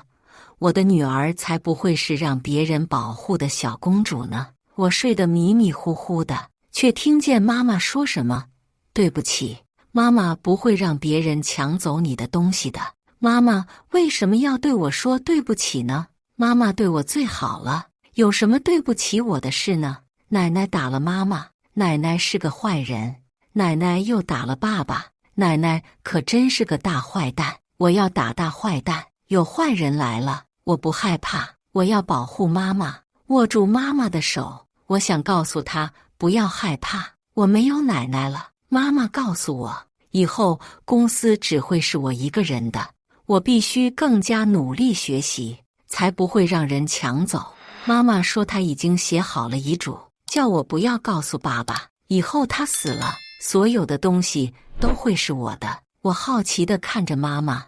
我的女儿才不会是让别人保护的小公主呢。我睡得迷迷糊糊的，却听见妈妈说什么，对不起，妈妈不会让别人抢走你的东西的。妈妈为什么要对我说对不起呢？妈妈对我最好了，有什么对不起我的事呢？奶奶打了妈妈，奶奶是个坏人，奶奶又打了爸爸，奶奶可真是个大坏蛋。我要打大坏蛋，有坏人来了，我不害怕，我要保护妈妈，握住妈妈的手。我想告诉她不要害怕，我没有奶奶了。妈妈告诉我，以后公司只会是我一个人的，我必须更加努力学习，才不会让人抢走。妈妈说她已经写好了遗嘱，叫我不要告诉爸爸，以后他死了，所有的东西都会是我的。我好奇地看着妈妈，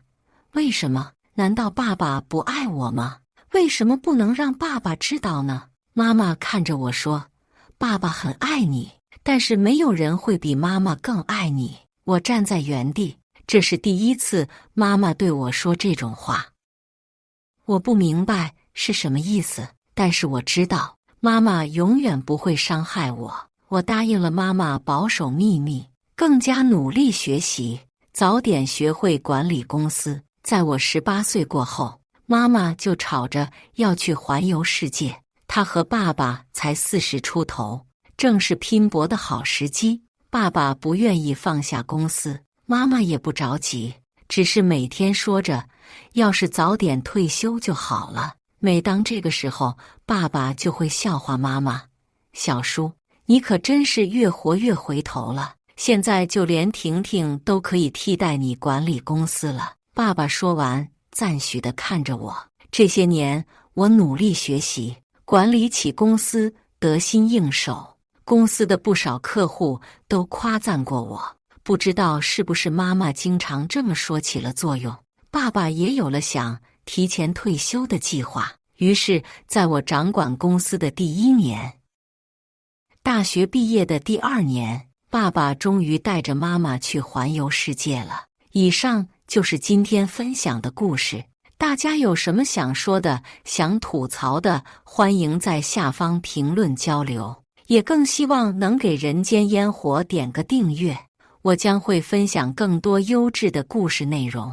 为什么？难道爸爸不爱我吗？为什么不能让爸爸知道呢？妈妈看着我说，爸爸很爱你，但是没有人会比妈妈更爱你。我站在原地，这是第一次妈妈对我说这种话。我不明白是什么意思，但是我知道妈妈永远不会伤害我。我答应了妈妈保守秘密，更加努力学习，早点学会管理公司。在我18岁过后，妈妈就吵着要去环游世界。她和爸爸才40出头，正是拼搏的好时机。爸爸不愿意放下公司，妈妈也不着急，只是每天说着要是早点退休就好了。每当这个时候，爸爸就会笑话妈妈，小叔，你可真是越活越回头了，现在就连婷婷都可以替代你管理公司了。爸爸说完，赞许地看着我。这些年，我努力学习，管理起公司得心应手，公司的不少客户都夸赞过我。不知道是不是妈妈经常这么说起了作用，爸爸也有了想提前退休的计划。于是在我掌管公司的第1年，大学毕业的第2年，爸爸终于带着妈妈去环游世界了。以上就是今天分享的故事，大家有什么想说的、想吐槽的，欢迎在下方评论交流，也更希望能给人间烟火点个订阅，我将会分享更多优质的故事内容。